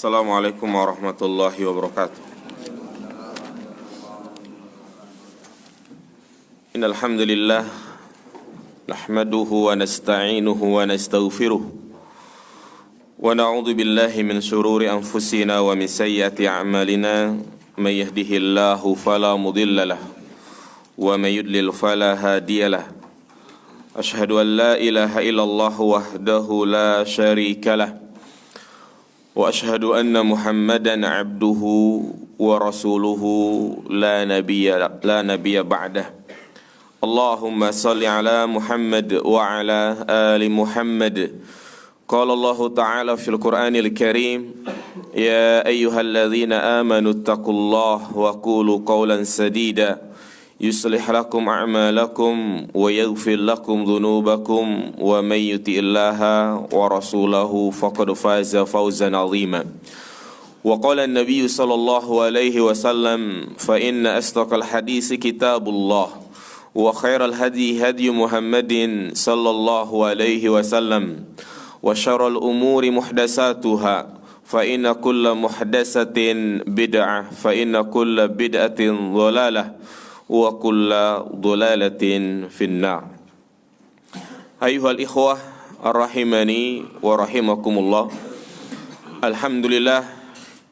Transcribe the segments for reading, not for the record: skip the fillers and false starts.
Assalamualaikum warahmatullahi wabarakatuh. Innal hamdalillah nahmaduhu wa nasta'inuhu wa nastaghfiruh wa na'udzu billahi min shururi anfusina wa min sayyiati a'malina may yahdihillahu fala mudilla lahu wa may yudlil fala hadiyalah. Asyhadu an la ilaha illallah wahdahu la syarika lah wa asyhadu anna Muhammadan abduhu wa rasuluhu la nabiyya ba'dah. Allahumma salli ala Muhammad wa ala ali Muhammad. Qala Allah ta'ala fil Qur'anil Karim, ya ayyuhalladzina amanu taqullaha wa qulu qawlan sadida yuslih lakum a'malakum wa yaghfir lakum dhunubakum wa may yuti'illaha wa rasulahu faqad faza fawzan 'azima. Wa qala an-nabiy sallallahu alaihi wasallam, fa inna asdaqal hadits kitabullah wa khairal hadi hadi Muhammadin sallallahu alaihi wasallam wa syarrul umuri muhdatsatuha fa inna kulla muhdatsatin bid'ah fa inna kulla bid'atin dhalalah wa kulla dhalalatin finnar. Ayuhal ikhwah rahimani wa rahimakumullah. Alhamdulillah,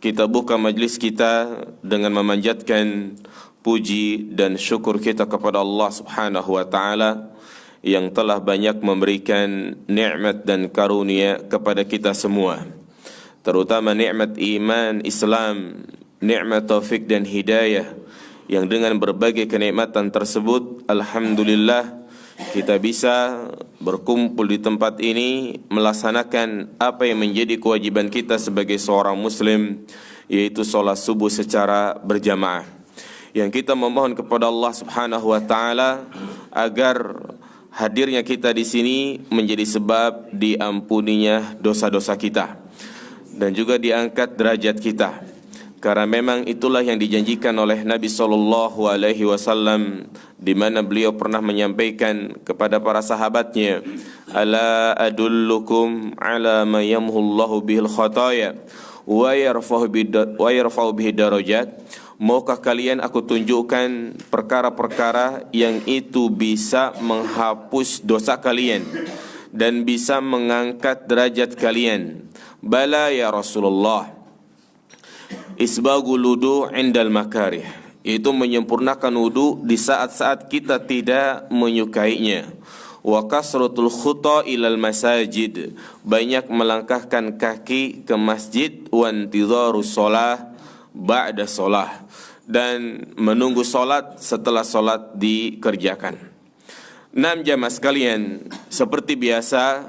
kita buka majlis kita dengan memanjatkan puji dan syukur kita kepada Allah Subhanahu wa taala yang telah banyak memberikan nikmat dan karunia kepada kita semua, terutama nikmat iman, Islam, nikmat taufik dan hidayah, yang dengan berbagai kenikmatan tersebut, alhamdulillah, kita bisa berkumpul di tempat ini melaksanakan apa yang menjadi kewajiban kita sebagai seorang muslim, yaitu sholat subuh secara berjamaah. Yang kita memohon kepada Allah Subhanahu wa taala agar hadirnya kita di sini menjadi sebab diampuninya dosa-dosa kita dan juga diangkat derajat kita. Karena memang itulah yang dijanjikan oleh Nabi sallallahu alaihi wasallam, di mana beliau pernah menyampaikan kepada para sahabatnya, ala adullukum ala ma yamhullahu bihil khataya wa yarfa'u bihi darajat. Maukah kalian aku tunjukkan perkara-perkara yang itu bisa menghapus dosa kalian dan bisa mengangkat derajat kalian? Bala ya Rasulullah. Isbagul wudu' indal makarih, itu menyempurnakan wudu di saat-saat kita tidak menyukainya. Wa kasratul khuta ilal masajid, banyak melangkahkan kaki ke masjid. Wa intidharus shalah ba'da shalah, dan menunggu salat setelah salat dikerjakan. 6 jamaah sekalian, seperti biasa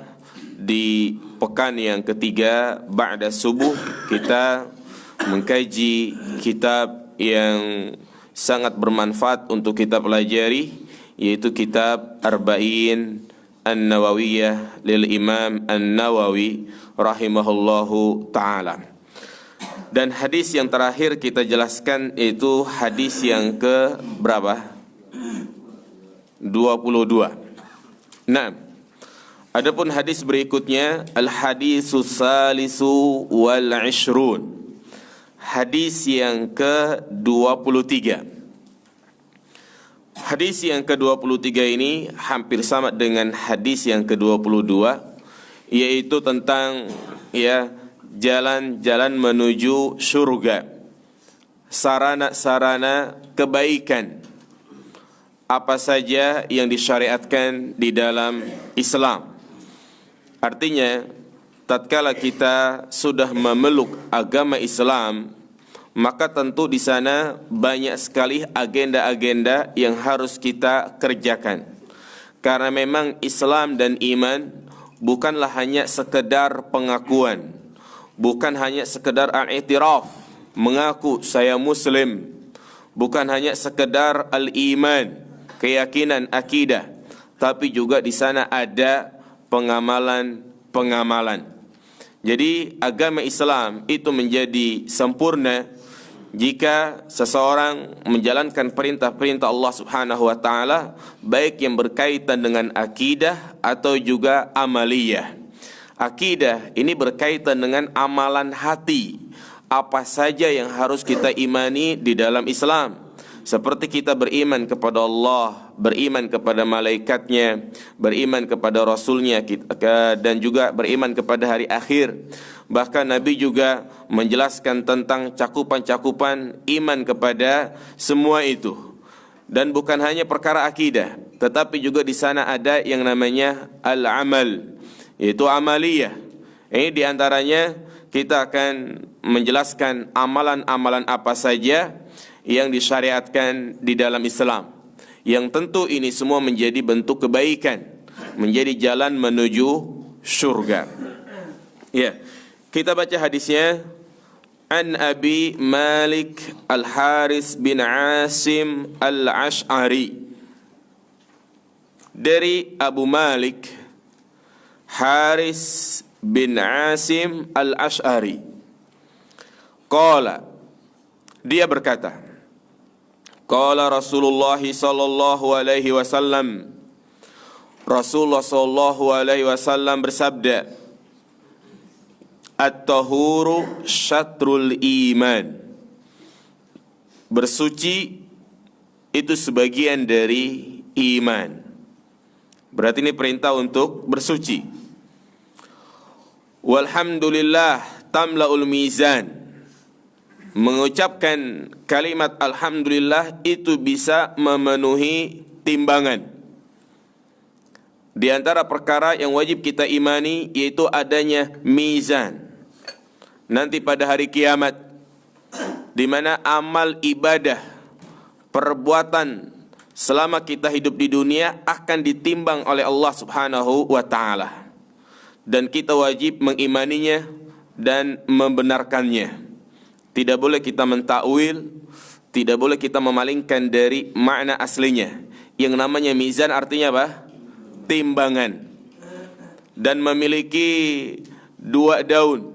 di pekan yang ketiga ba'da subuh kita mengkaji kitab yang sangat bermanfaat untuk kita pelajari, yaitu kitab Arba'in An-Nawawiyah lil Imam An-Nawawi rahimahullahu ta'ala. Dan hadis yang terakhir kita jelaskan yaitu hadis yang ke berapa? 22. Nah, adapun hadis berikutnya, al-hadisus salisu wal 'ishrun, hadis yang ke-23. Hadis yang ke-23 ini hampir sama dengan hadis yang ke-22, yaitu tentang jalan-jalan menuju surga, sarana-sarana kebaikan apa saja yang disyariatkan di dalam Islam. Artinya, tatkala kita sudah memeluk agama Islam, maka tentu di sana banyak sekali agenda-agenda yang harus kita kerjakan. Karena memang Islam dan iman bukanlah hanya sekedar pengakuan, bukan hanya sekedar al-i'tiraf, mengaku saya muslim, bukan hanya sekedar al-iman, keyakinan akidah, tapi juga di sana ada pengamalan-pengamalan. Jadi agama Islam itu menjadi sempurna jika seseorang menjalankan perintah-perintah Allah Subhanahu wa taala, baik yang berkaitan dengan akidah atau juga amaliyah. Akidah ini berkaitan dengan amalan hati, apa saja yang harus kita imani di dalam Islam. Seperti kita beriman kepada Allah, beriman kepada malaikatnya, beriman kepada Rasulnya, dan juga beriman kepada hari akhir. Bahkan Nabi juga menjelaskan tentang cakupan-cakupan iman kepada semua itu. Dan bukan hanya perkara akidah, tetapi juga di sana ada yang namanya al-amal, yaitu amaliyah. Ini diantaranya kita akan menjelaskan amalan-amalan apa saja yang disyariatkan di dalam Islam, yang tentu ini semua menjadi bentuk kebaikan, menjadi jalan menuju surga. Ya, kita baca hadisnya. An Abi Malik Al-Haris bin Asim Al-Ash'ari, dari Abu Malik Haris bin Asim Al-Ash'ari, qala, dia berkata, qala Rasulullah sallallahu alaihi wasallam, Rasulullah sallallahu alaihi wasallam bersabda, at-tahuru syatrul iman, bersuci itu sebagian dari iman. Berarti ini perintah untuk bersuci. Walhamdulillah tamla'ul mizan, mengucapkan kalimat alhamdulillah itu bisa memenuhi timbangan. Di antara perkara yang wajib kita imani yaitu adanya mizan nanti pada hari kiamat, di mana amal ibadah perbuatan selama kita hidup di dunia akan ditimbang oleh Allah Subhanahu wa taala, dan kita wajib mengimaninya dan membenarkannya. Tidak boleh kita mentakwil, tidak boleh kita memalingkan dari makna aslinya. Yang namanya mizan artinya apa? Timbangan. Dan memiliki dua daun,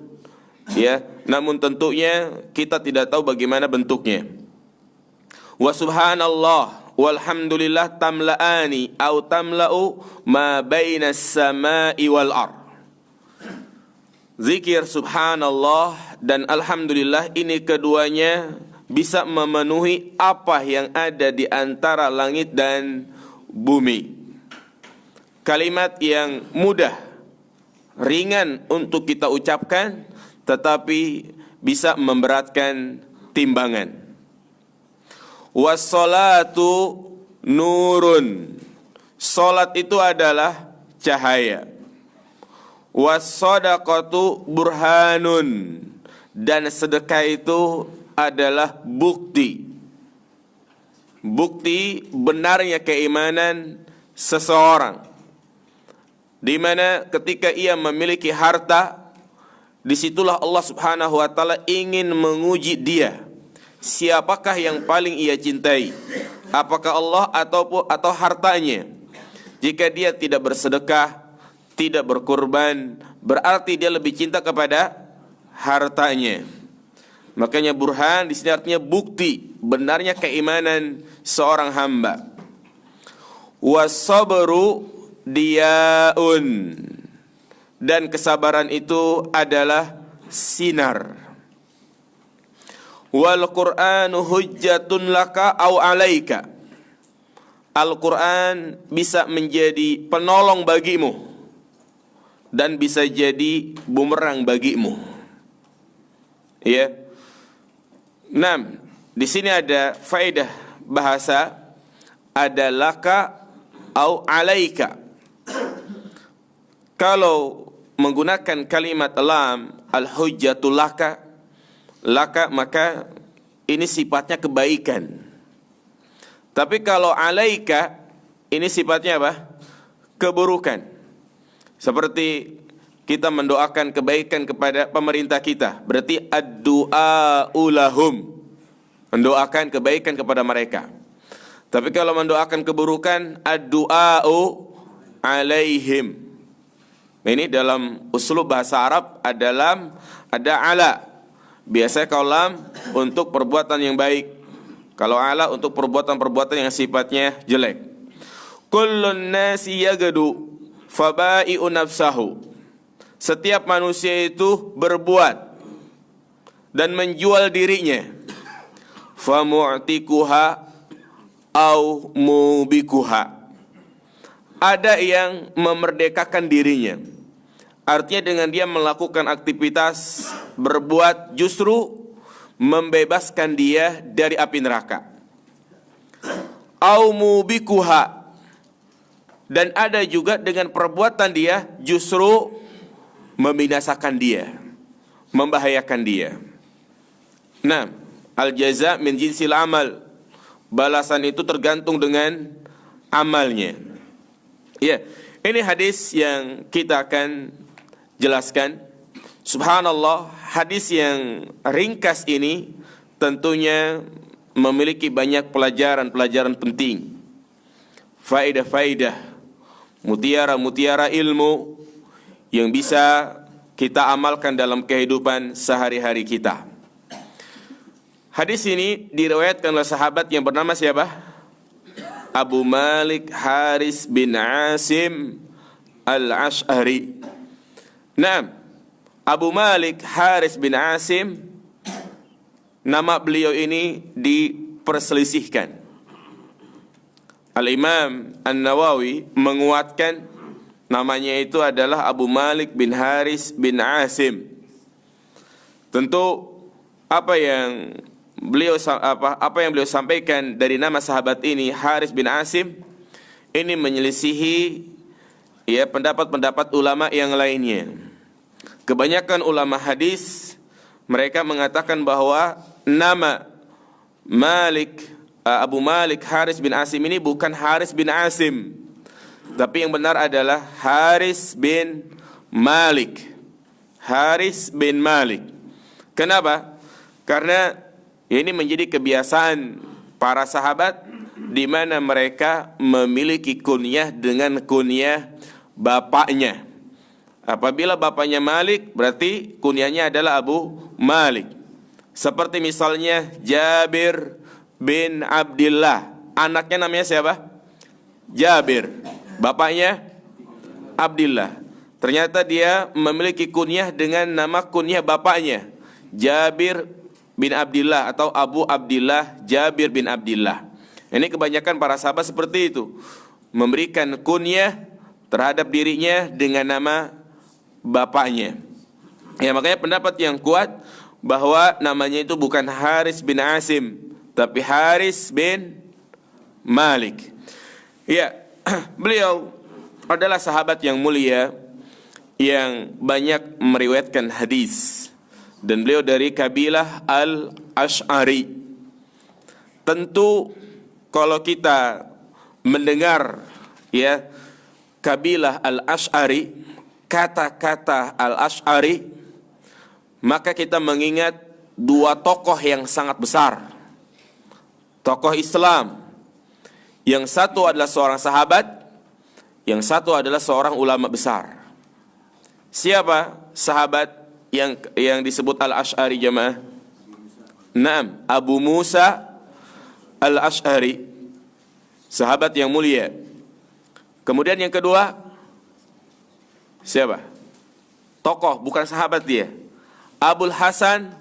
ya. Namun tentunya kita tidak tahu bagaimana bentuknya. Wa subhanallah walhamdulillah tamla'ani au tamla'u ma bainas sama'i wal ard. Zikir subhanallah dan alhamdulillah ini keduanya bisa memenuhi apa yang ada di antara langit dan bumi. Kalimat yang mudah, ringan untuk kita ucapkan, tetapi bisa memberatkan timbangan. Wassalatu nurun, salat itu adalah cahaya. Wassadaqatu burhanun, dan sedekah itu adalah bukti. Bukti benarnya keimanan seseorang, di mana ketika ia memiliki harta, disitulah Allah Subhanahu wa taala ingin menguji dia. Siapakah yang paling ia cintai? Apakah Allah atau hartanya? Jika dia tidak bersedekah, tidak berkurban, berarti dia lebih cinta kepada hartanya. Makanya burhan di sini artinya bukti benarnya keimanan seorang hamba. Was-sabru diyaun, dan kesabaran itu adalah sinar. Wal Qur'anu hujjatun laka au alaika, Al-Quran bisa menjadi penolong bagimu dan bisa jadi bumerang bagimu. Ya. 6. Di sini ada faedah bahasa, ada laka au alaika. Kalau menggunakan kalimat lam, al-hujjatul laka, maka ini sifatnya kebaikan. Tapi kalau alaika, ini sifatnya apa? Keburukan. Seperti kita mendoakan kebaikan kepada pemerintah kita, berarti ad-du'a ulahum, mendoakan kebaikan kepada mereka. Tapi kalau mendoakan keburukan, ad-du'a'u alaihim. Ini dalam uslub bahasa Arab ada lam, ada ala. Biasanya kalau lam untuk perbuatan yang baik, kalau ala untuk perbuatan-perbuatan yang sifatnya jelek. Kullun nasi yagdu faba'i'u nafsahu. Setiap manusia itu berbuat dan menjual dirinya, famu'tikuha au mubikuha. Ada yang memerdekakan dirinya, artinya dengan dia melakukan aktivitas berbuat justru membebaskan dia dari api neraka. Au mubikuha, dan ada juga dengan perbuatan dia justru membinasakan dia, membahayakan dia. Nah, al-jaza min jinsil amal, balasan itu tergantung dengan amalnya. Ya, ini hadis yang kita akan jelaskan. Subhanallah, hadis yang ringkas ini tentunya memiliki banyak pelajaran-pelajaran penting, faedah-faedah, mutiara-mutiara ilmu yang bisa kita amalkan dalam kehidupan sehari-hari kita. Hadis ini diriwayatkan oleh sahabat yang bernama siapa? Abu Malik Haris bin Asim al-Ash'ari. Nah, Abu Malik Haris bin Asim, nama beliau ini diperselisihkan. Al-Imam An-Nawawi menguatkan namanya itu adalah Abu Malik bin Haris bin Asim. Tentu apa yang beliau sampaikan dari nama sahabat ini Haris bin Asim ini menyelisihi pendapat-pendapat ulama yang lainnya. Kebanyakan ulama hadis mereka mengatakan bahwa nama Abu Malik Haris bin Asim ini bukan Haris bin Asim, tapi yang benar adalah Haris bin Malik. Haris bin Malik. Kenapa? Karena ini menjadi kebiasaan para sahabat di mana mereka memiliki kunyah dengan kunyah bapaknya. Apabila bapaknya Malik, berarti kunyahnya adalah Abu Malik. Seperti misalnya Jabir bin Abdillah, anaknya namanya siapa? Jabir, bapaknya Abdillah. Ternyata dia memiliki kunyah dengan nama kunyah bapaknya, Jabir bin Abdillah atau Abu Abdillah Jabir bin Abdillah. Ini kebanyakan para sahabat seperti itu, memberikan kunyah terhadap dirinya dengan nama bapaknya. Ya, makanya pendapat yang kuat bahwa namanya itu bukan Haris bin Asim, tapi Haris bin Malik. Ya, beliau adalah sahabat yang mulia yang banyak meriwayatkan hadis. Dan beliau dari kabilah Al-Ash'ari. Tentu kalau kita mendengar kabilah Al-Ash'ari, kata-kata Al-Ash'ari, maka kita mengingat dua tokoh yang sangat besar, tokoh Islam. Yang satu adalah seorang sahabat, yang satu adalah seorang ulama besar. Siapa sahabat yang disebut Al-Ash'ari jamaah? Naam, Abu Musa Al-Ash'ari, sahabat yang mulia. Kemudian yang kedua, siapa? Tokoh, bukan sahabat dia. Abul Hasan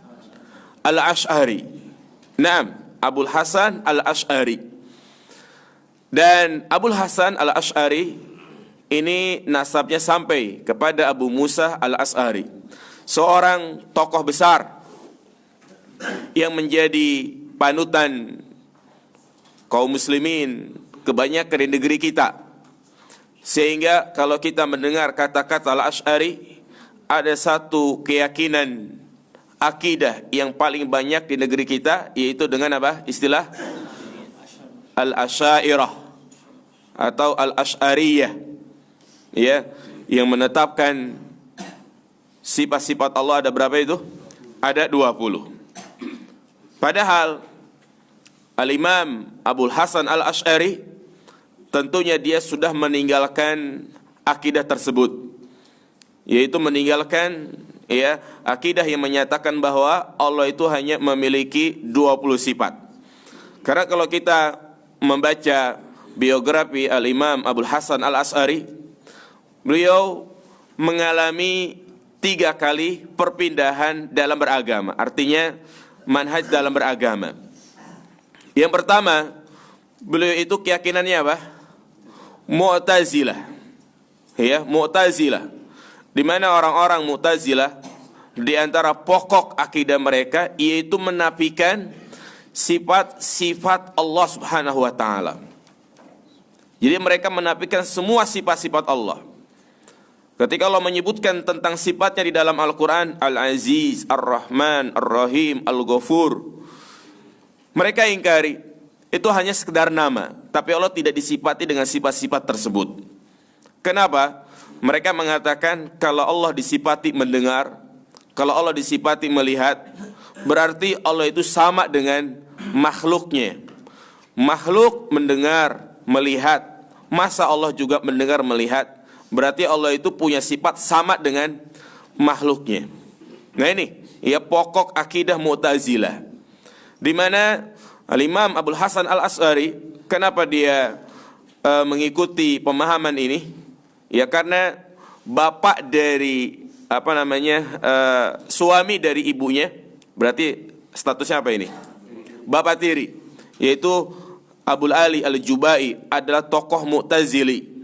Al-Ash'ari. Naam, Abul Hasan Al-Ash'ari. Dan Abul Hasan Al-Ash'ari ini nasabnya sampai kepada Abu Musa Al-Ash'ari, seorang tokoh besar yang menjadi panutan kaum muslimin kebanyakan di negeri kita. Sehingga kalau kita mendengar kata-kata Al-Ash'ari, ada satu keyakinan akidah yang paling banyak di negeri kita, yaitu dengan apa? Istilah Al-Asy'ariyah atau Al-Asy'ariyah, ya, yang menetapkan sifat-sifat Allah ada berapa itu? Ada 20. Padahal Al-Imam Abul Hasan Al-Ash'ari tentunya dia sudah meninggalkan akidah tersebut, yaitu meninggalkan akidah yang menyatakan bahwa Allah itu hanya memiliki 20 sifat. Karena kalau kita membaca biografi Al-Imam Abul Hasan Al-Ash'ari, beliau mengalami 3 kali perpindahan dalam beragama. Artinya manhaj dalam beragama. Yang pertama, beliau itu keyakinannya apa? Mu'tazilah. Ya, Mu'tazilah. Di mana orang-orang Mu'tazilah di antara pokok akidah mereka yaitu menafikan sifat-sifat Allah Subhanahu wa taala. Jadi mereka menafikan semua sifat-sifat Allah. Ketika Allah menyebutkan tentang sifatnya di dalam Al-Quran, Al-Aziz, Ar-Rahman, Ar-Rahim, Al-Ghafur, mereka ingkari, itu hanya sekedar nama, tapi Allah tidak disifati dengan sifat-sifat tersebut. Kenapa? Mereka mengatakan kalau Allah disifati mendengar, kalau Allah disifati melihat, berarti Allah itu sama dengan makhluknya. Makhluk mendengar, melihat, masa Allah juga mendengar, melihat? Berarti Allah itu punya sifat sama dengan makhluknya. Nah ini, ya pokok akidah Mu'tazilah. Di mana Al-Imam Abul Hasan Al-Asy'ari, kenapa dia mengikuti pemahaman ini? Ya karena bapak dari suami dari ibunya, berarti statusnya apa ini? Bapak tiri, yaitu Abul Ali Al-Jubai adalah tokoh Mu'tazili,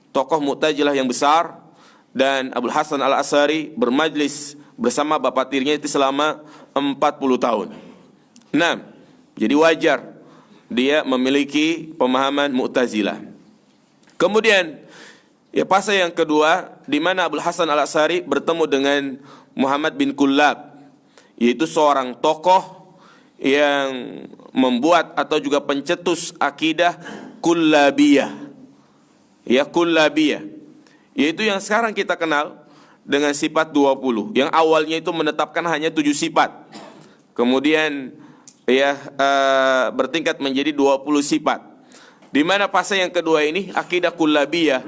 tokoh Mu'tazilah yang besar, dan Abul Hasan Al-Asy'ari bermajlis bersama bapak tirinya itu selama 40 tahun. Nah, jadi wajar dia memiliki pemahaman Mu'tazilah. Kemudian ya fase yang kedua, di mana Abul Hasan Al-Asy'ari bertemu dengan Muhammad bin Kullab, yaitu seorang tokoh yang membuat atau juga pencetus akidah Kullabiyah. Ya, Kullabiyah, yaitu yang sekarang kita kenal dengan sifat 20, yang awalnya itu menetapkan hanya 7 sifat. Kemudian bertingkat menjadi 20 sifat. Di mana fase yang kedua ini akidah Kullabiyah,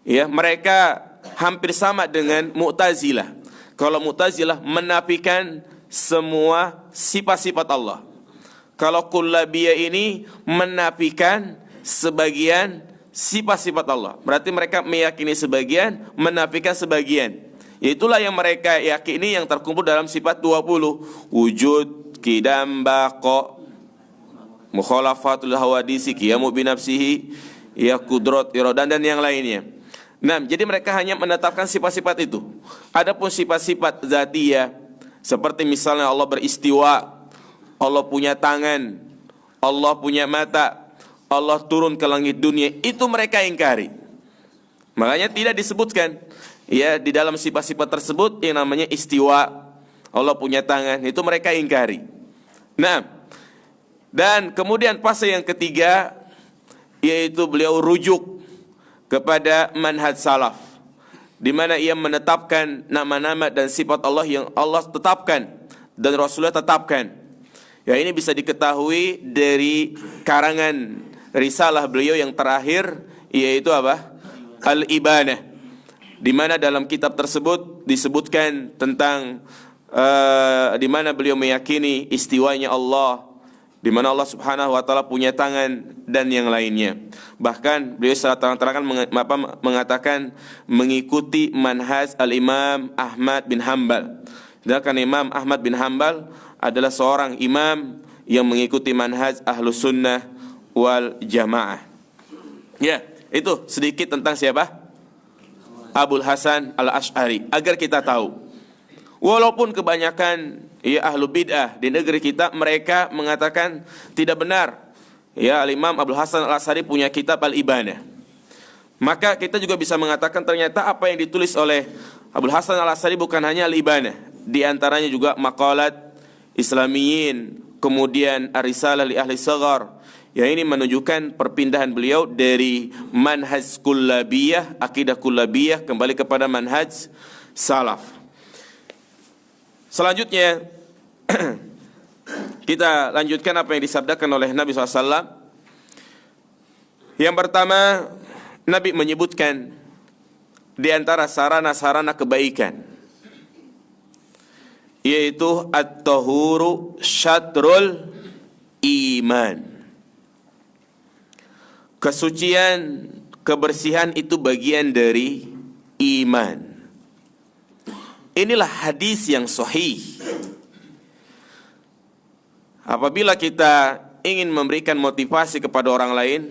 ya, mereka hampir sama dengan Mu'tazilah. Kalau Mu'tazilah menafikan semua sifat-sifat Allah, kalau Kullabiyah ini menafikan sebagian sifat-sifat Allah. Berarti mereka meyakini sebagian, menafikan sebagian. Itulah yang mereka yakini yang terkumpul dalam sifat 20. Wujud, qidam, baqa, mukhalafatul hawadisi, qiyamu binafsihi, ya kudrat, iradah, dan yang lainnya. Nah, jadi mereka hanya menetapkan sifat-sifat itu. Adapun sifat-sifat zatiyah, seperti misalnya Allah beristiwa, Allah punya tangan, Allah punya mata, Allah turun ke langit dunia, itu mereka ingkari. Makanya tidak disebutkan ya di dalam sifat-sifat tersebut yang namanya istiwa, Allah punya tangan, itu mereka ingkari. Nah, dan kemudian fase yang ketiga, yaitu beliau rujuk kepada manhaj salaf, di mana ia menetapkan nama-nama dan sifat Allah yang Allah tetapkan dan Rasulullah tetapkan. Ya, ini bisa diketahui dari karangan risalah beliau yang terakhir, yaitu apa? Al-Ibanah, di mana dalam kitab tersebut disebutkan tentang di mana beliau meyakini istiwanya Allah, di mana Allah Subhanahu wa taala punya tangan dan yang lainnya. Bahkan beliau secara terang-terangan mengatakan mengikuti manhaj Al-Imam Ahmad bin Hanbal. Sedangkan Imam Ahmad bin Hanbal adalah seorang imam yang mengikuti manhaj Ahlus Sunnah wal Jamaah. Ya, itu sedikit tentang siapa? Abul Hasan Al-Asy'ari, agar kita tahu. Walaupun kebanyakan ya ahlu bid'ah di negeri kita, mereka mengatakan tidak benar ya Al-Imam Abul Hasan Al-Asy'ari punya kitab Al-Ibanah, maka kita juga bisa mengatakan ternyata apa yang ditulis oleh Abul Hasan Al-Asy'ari bukan hanya Al-Ibanah, di antaranya juga maqalat Islamiyin, kemudian Ar-Risalah li Ahli Shaghar. Ya, ini menunjukkan perpindahan beliau dari manhaj Kullabiyah, akidah Kullabiyah, kembali kepada manhaj salaf. Selanjutnya kita lanjutkan apa yang disabdakan oleh Nabi SAW. Yang pertama, Nabi menyebutkan di antara sarana-sarana kebaikan, yaitu at-tahuru syatrul iman. Kesucian, kebersihan itu bagian dari iman. inilah hadis yang sahih. Apabila kita ingin memberikan motivasi kepada orang lain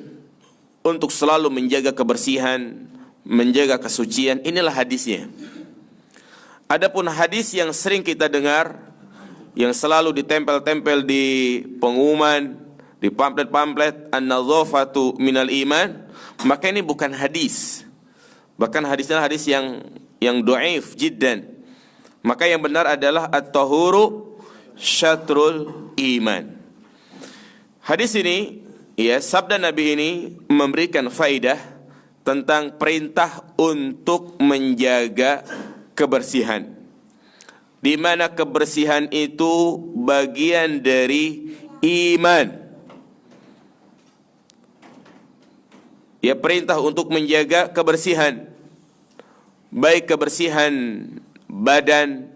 untuk selalu menjaga kebersihan, menjaga kesucian, inilah hadisnya. Adapun hadis yang sering kita dengar, yang selalu ditempel-tempel di pengumuman, di pamflet-pamflet, an-nadhafatu minal iman, maka ini bukan hadis. Bahkan hadisnya hadis yang dhaif jiddan. Maka yang benar adalah at-tahuru syatrul iman. Hadis ini, ya, sabda Nabi ini memberikan faidah tentang perintah untuk menjaga kebersihan, di mana kebersihan itu bagian dari iman. Ya, perintah untuk menjaga kebersihan, baik kebersihan badan,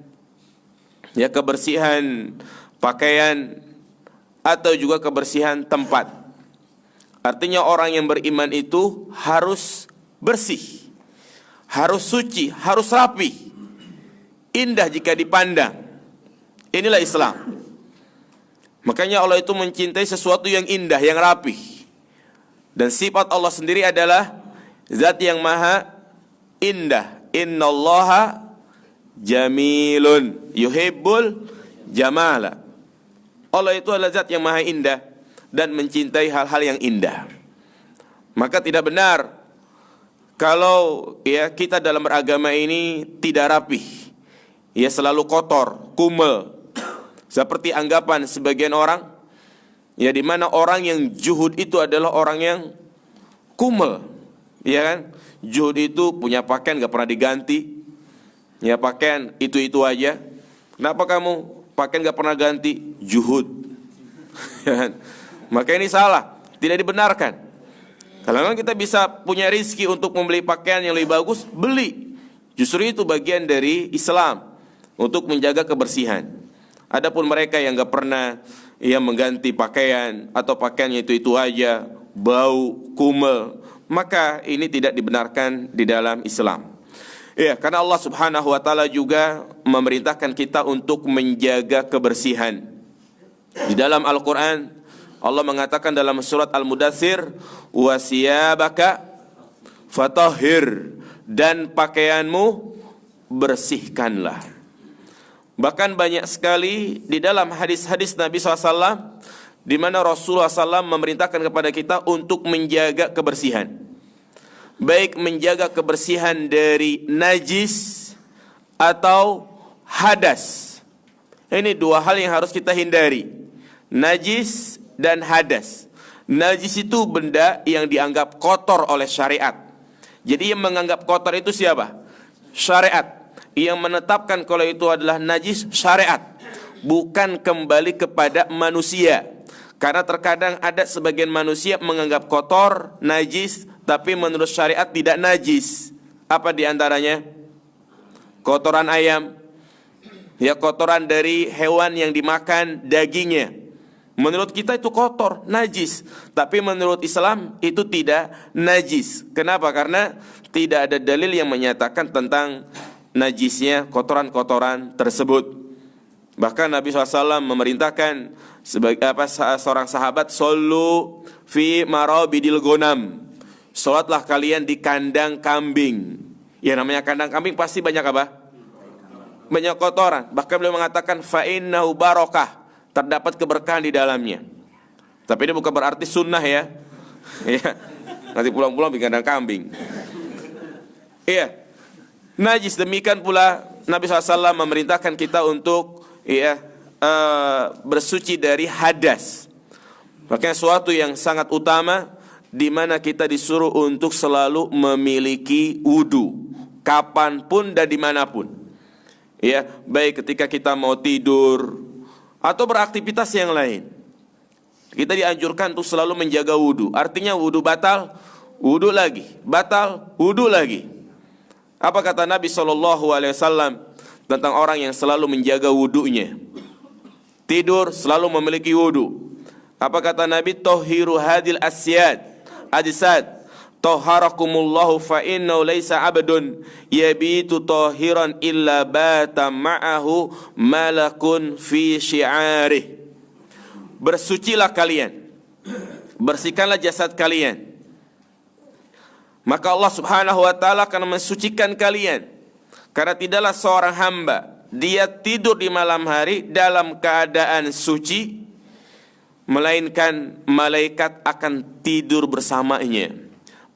ya, kebersihan pakaian, atau juga kebersihan tempat. Artinya orang yang beriman itu harus bersih, harus suci, harus rapi, indah jika dipandang. Inilah Islam. Makanya Allah itu mencintai sesuatu yang indah, yang rapi. Dan sifat Allah sendiri adalah zat yang maha indah. Innallaha jamilun yuhibbul jamala. Allah itu adalah zat yang maha indah dan mencintai hal-hal yang indah. Maka tidak benar kalau, ya, kita dalam beragama ini tidak rapi, ya, selalu kotor, kumel, seperti anggapan sebagian orang, ya, di mana orang yang juhud itu adalah orang yang kumel, ya kan? Juhud itu punya pakaian gak pernah diganti, ya, pakaian itu aja. Kenapa kamu pakaian gak pernah ganti? Juhud. Maka ini salah, tidak dibenarkan. Kalau memang kita bisa punya rezeki untuk membeli pakaian yang lebih bagus, beli. Justru itu bagian dari Islam, untuk menjaga kebersihan. Adapun mereka yang gak pernah, ya, mengganti pakaian, atau pakaiannya itu aja, bau, kumel, maka ini tidak dibenarkan di dalam Islam. Ya, karena Allah Subhanahu wa taala juga memerintahkan kita untuk menjaga kebersihan. Di dalam Al-Qur'an Allah mengatakan dalam surat Al-Mudaththir, "Wasiyabaka fatahhir," dan pakaianmu bersihkanlah. Bahkan banyak sekali di dalam hadis-hadis Nabi SAW di mana Rasulullah SAW memerintahkan kepada kita untuk menjaga kebersihan. Baik menjaga kebersihan dari najis atau hadas. Ini dua hal yang harus kita hindari. Najis dan hadas. Najis itu benda yang dianggap kotor oleh syariat. Jadi yang menganggap kotor itu siapa? Syariat. Yang menetapkan kalau itu adalah najis, syariat. Bukan kembali kepada manusia. Karena terkadang ada sebagian manusia menganggap kotor, najis, tapi menurut syariat tidak najis. Apa diantaranya? Kotoran ayam, ya, kotoran dari hewan yang dimakan dagingnya. Menurut kita itu kotor, najis. Tapi menurut Islam itu tidak najis. Kenapa? Karena tidak ada dalil yang menyatakan tentang najisnya kotoran-kotoran tersebut. Bahkan Nabi SAW memerintahkan sebagai seorang sahabat, "Shollu fi marabidil ghanam." Salatlah kalian di kandang kambing. Ya, namanya kandang kambing pasti banyak apa? Banyak kotoran. Bahkan beliau mengatakan fa innahu barakah, terdapat keberkahan di dalamnya. Tapi ini bukan berarti sunnah, ya. Ya. Nanti pulang-pulang di kandang kambing. Iya. Najis. Demikian pula Nabi SAW memerintahkan kita untuk, ya, bersuci dari hadas. Makanya suatu yang sangat utama di mana kita disuruh untuk selalu memiliki wudu kapanpun dan dimanapun. Ya, baik ketika kita mau tidur atau beraktivitas yang lain. Kita dianjurkan untuk selalu menjaga wudu. Artinya wudu batal, wudu lagi, batal, wudu lagi. Apa kata Nabi SAW tentang orang yang selalu menjaga wudunya? Tidur selalu memiliki wudu. Apa kata Nabi? Tohiru hadil asyad, ajsad. taharakumullahu fa innahu laisa abdun yabitu tahiran illa bata ma'ahu malakun fi syi'arih. Bersucilah kalian, bersihkanlah jasad kalian, maka Allah subhanahu wa ta'ala akan mensucikan kalian. Karena tidaklah seorang hamba dia tidur di malam hari dalam keadaan suci, melainkan malaikat akan tidur bersamanya.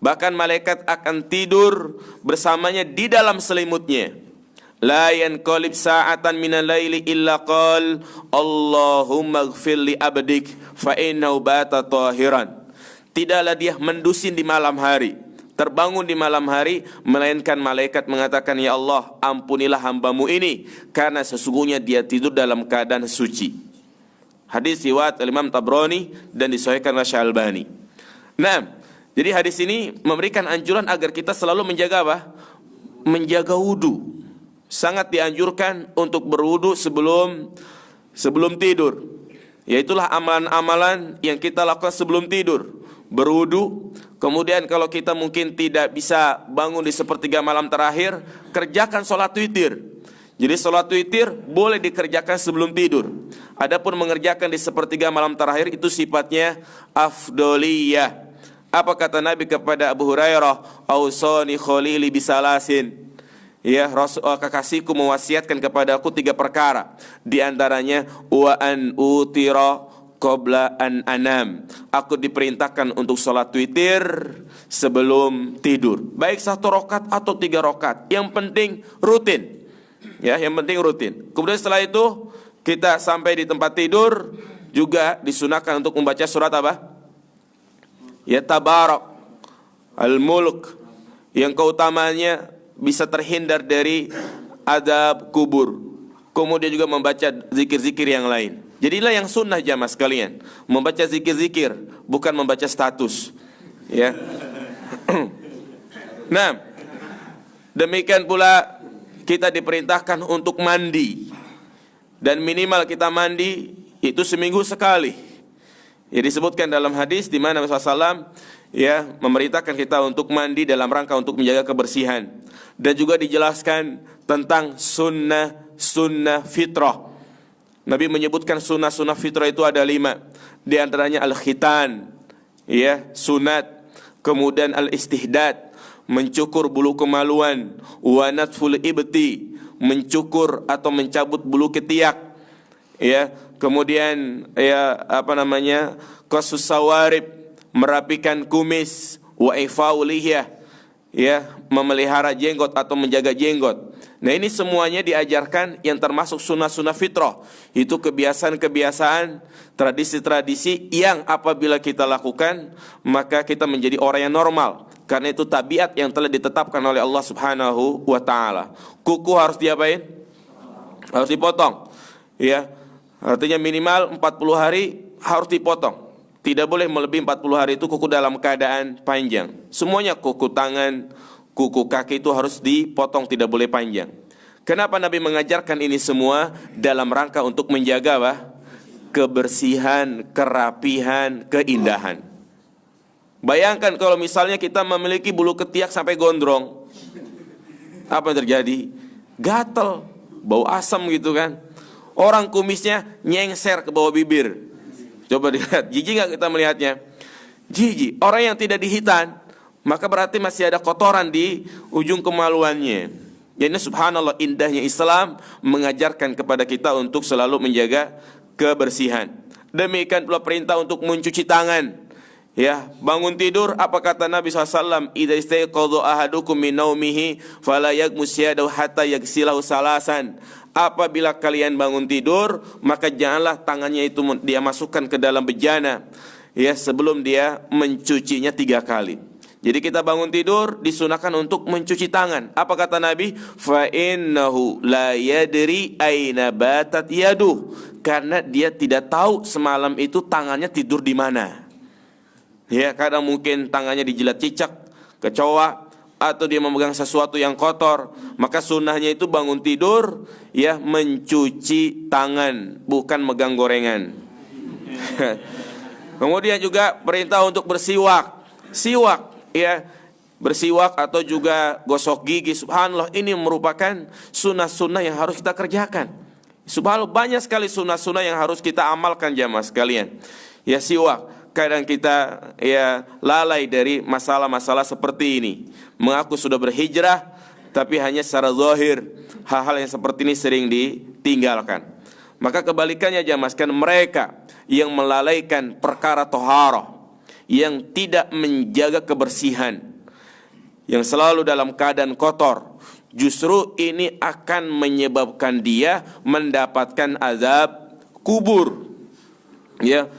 Bahkan malaikat akan tidur bersamanya di dalam selimutnya. La yanqalib sa'atan minal laili illa qal Allahumma ighfir li abdik fa innahu bata tahiran. Tidaklah dia mendusin di malam hari, terbangun di malam hari, melainkan malaikat mengatakan, ya Allah, ampunilah hambamu ini, karena sesungguhnya dia tidur dalam keadaan suci. Hadis riwayat Imam Tabrani dan disahihkan oleh Syalbani. Nah, jadi hadis ini memberikan anjuran agar kita selalu menjaga apa? Menjaga wudu. Sangat dianjurkan untuk berwudu sebelum tidur. Yaitulah amalan-amalan yang kita lakukan sebelum tidur. Berwudu, kemudian kalau kita mungkin tidak bisa bangun di sepertiga malam terakhir, kerjakan sholat witir. Jadi sholat witir boleh dikerjakan sebelum tidur. Adapun mengerjakan di sepertiga malam terakhir itu sifatnya afdoliyah. Apa kata Nabi kepada Abu Hurairah? Ausani khalili bisalasin. Ya, kekasihku mewasiatkan kepada aku 3 perkara. Di antaranya wa an utira qabla an anam. Aku diperintahkan untuk sholat witir sebelum tidur. Baik 1 rakaat atau 3 rakaat. Yang penting rutin. Ya, yang penting rutin. Kemudian setelah itu kita sampai di tempat tidur juga disunahkan untuk membaca surat apa? Ya, Tabarak, Al-Mulk, yang keutamanya bisa terhindar dari azab kubur. Kemudian juga membaca zikir-zikir yang lain. Jadilah yang sunnah jamaah sekalian, membaca zikir-zikir, bukan membaca status. Ya. Nah, demikian pula kita diperintahkan untuk mandi. Dan minimal kita mandi itu seminggu sekali. Ya, disebutkan dalam hadis di mana Rasulullah SAW ya memerintahkan kita untuk mandi dalam rangka untuk menjaga kebersihan. Dan juga dijelaskan tentang sunnah fitrah. Nabi menyebutkan sunnah fitrah itu ada 5. Di antaranya al-khitan, ya, sunat. Kemudian al-istihdad, mencukur bulu kemaluan. Wa natful ibti, mencukur atau mencabut bulu ketiak. Ya, kemudian qasus sawarib, merapikan kumis. Wa ifa'u lihyah, ya, memelihara jenggot atau menjaga jenggot. Nah, ini semuanya diajarkan yang termasuk sunnah-sunnah fitrah. Itu kebiasaan-kebiasaan, tradisi-tradisi yang apabila kita lakukan, maka kita menjadi orang yang normal. Karena itu tabiat yang telah ditetapkan oleh Allah Subhanahu wa ta'ala. Kuku harus diapain? Harus dipotong. Ya, artinya minimal 40 hari harus dipotong. Tidak boleh melebihi 40 hari itu kuku dalam keadaan panjang. Semuanya kuku tangan, kuku kaki itu harus dipotong, tidak boleh panjang. Kenapa Nabi mengajarkan ini semua? Dalam rangka untuk menjaga apa? Kebersihan, kerapihan, keindahan. Bayangkan kalau misalnya kita memiliki bulu ketiak sampai gondrong. Apa yang terjadi? Gatal, bau asam gitu kan. Orang kumisnya nyengser ke bawah bibir. Coba dilihat, jijik gak kita melihatnya? Jijik. Orang yang tidak dihitan, maka berarti masih ada kotoran di ujung kemaluannya. Jadi subhanallah, indahnya Islam mengajarkan kepada kita untuk selalu menjaga kebersihan. Demikian pula perintah untuk mencuci tangan. Ya, bangun tidur, apa kata Nabi SAW? Idza istayqadha ahadukum min naumihi fala yaghmus yadahu hatta yaghsilahu salasan. Apabila kalian bangun tidur, maka janganlah tangannya itu dia masukkan ke dalam bejana, ya, sebelum dia mencucinya 3 kali. Jadi kita bangun tidur disunahkan untuk mencuci tangan. Apa kata Nabi? Fa innahu la yadri aina batat yaduh. Karena dia tidak tahu semalam itu tangannya tidur di mana. Ya, kadang mungkin tangannya dijilat cicak, kecoa, atau dia memegang sesuatu yang kotor. Maka sunnahnya itu bangun tidur, ya, mencuci tangan, bukan megang gorengan. Kemudian juga perintah untuk bersiwak. Siwak, ya, bersiwak atau juga gosok gigi. Subhanallah, ini merupakan sunnah-sunnah yang harus kita kerjakan. Subhanallah, banyak sekali sunnah-sunnah yang harus kita amalkan jamaah sekalian. Ya, siwak. Kadang kita ya lalai dari masalah-masalah seperti ini. Mengaku sudah berhijrah, tapi hanya secara zahir hal-hal yang seperti ini sering ditinggalkan. Maka kebalikannya jamaah sekalian, mereka yang melalaikan perkara toharah, yang tidak menjaga kebersihan, yang selalu dalam keadaan kotor, justru ini akan menyebabkan dia mendapatkan azab kubur. Ya,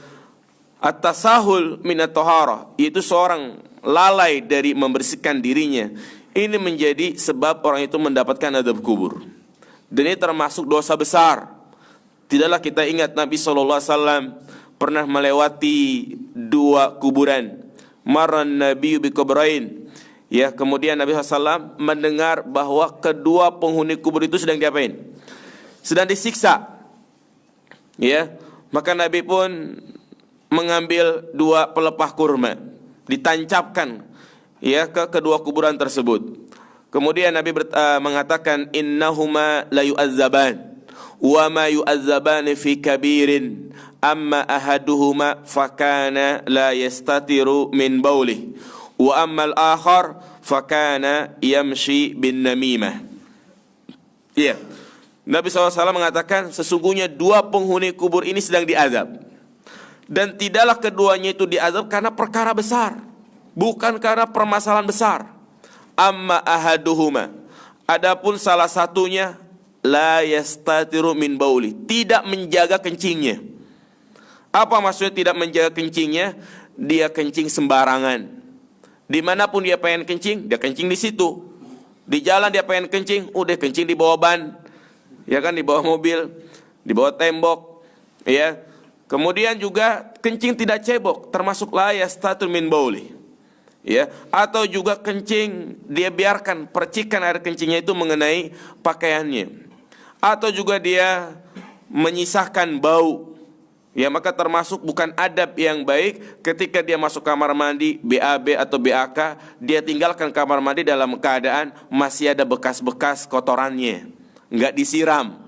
at-tasahul minat toharah, itu seorang lalai dari membersihkan dirinya. Ini menjadi sebab orang itu mendapatkan azab kubur. Dan ini termasuk dosa besar. Tidaklah kita ingat Nabi SAW pernah melewati 2 kuburan. Marran Nabi bi kubrain. Ya, kemudian Nabi SAW mendengar bahwa kedua penghuni kubur itu sedang diapain? Sedang disiksa. Ya, maka Nabi pun mengambil 2 pelepah kurma, ditancapkan ya ke kedua kuburan tersebut. Kemudian Nabi mengatakan, innahuma la yu'azzaban wa ma yu'azzaban fi kabirin, amma ahaduhuma fakana la yastatiru min baulih, wa amma al-akhar fakana yamshi bin namimah. Iya, Nabi SAW mengatakan sesungguhnya 2 penghuni kubur ini sedang diazab, dan tidaklah keduanya itu diazab karena perkara besar, bukan karena permasalahan besar. Amma ahaduhuma, adapun salah satunya, la yastatiru min bauli, tidak menjaga kencingnya. Apa maksudnya tidak menjaga kencingnya? Dia kencing sembarangan. Dimanapun dia pengen kencing, dia kencing di situ. Di jalan dia pengen kencing, udah kencing di bawah ban, ya kan, di bawah mobil, di bawah tembok, ya. Kemudian juga kencing tidak cebok, termasuk la yastatiru min bauli. Ya, atau juga kencing dia biarkan percikan air kencingnya itu mengenai pakaiannya, atau juga dia menyisahkan bau. Ya, maka termasuk bukan adab yang baik ketika dia masuk kamar mandi BAB atau BAK, dia tinggalkan kamar mandi dalam keadaan masih ada bekas-bekas kotorannya, enggak disiram.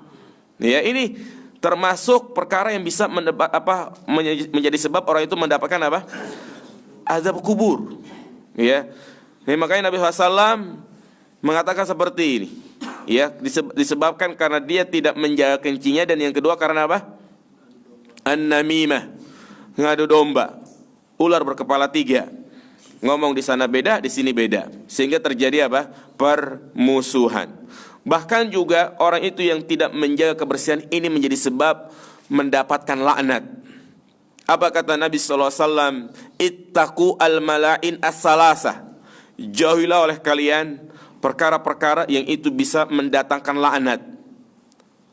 Ya, ini termasuk perkara yang bisa menjadi sebab orang itu mendapatkan apa? Azab kubur. Ya, ini makanya Nabi SAW mengatakan seperti ini. Ya, disebabkan karena dia tidak menjaga kencingnya, dan yang kedua karena apa? An-namimah, ngadu domba, ular berkepala 3. Ngomong di sana beda, di sini beda, sehingga terjadi apa? Permusuhan. Bahkan juga orang itu yang tidak menjaga kebersihan ini menjadi sebab mendapatkan laknat. Apa kata Nabi SAW? Ittaqu al-mala'in as-salasah. Jauhilah oleh kalian perkara-perkara yang itu bisa mendatangkan laknat.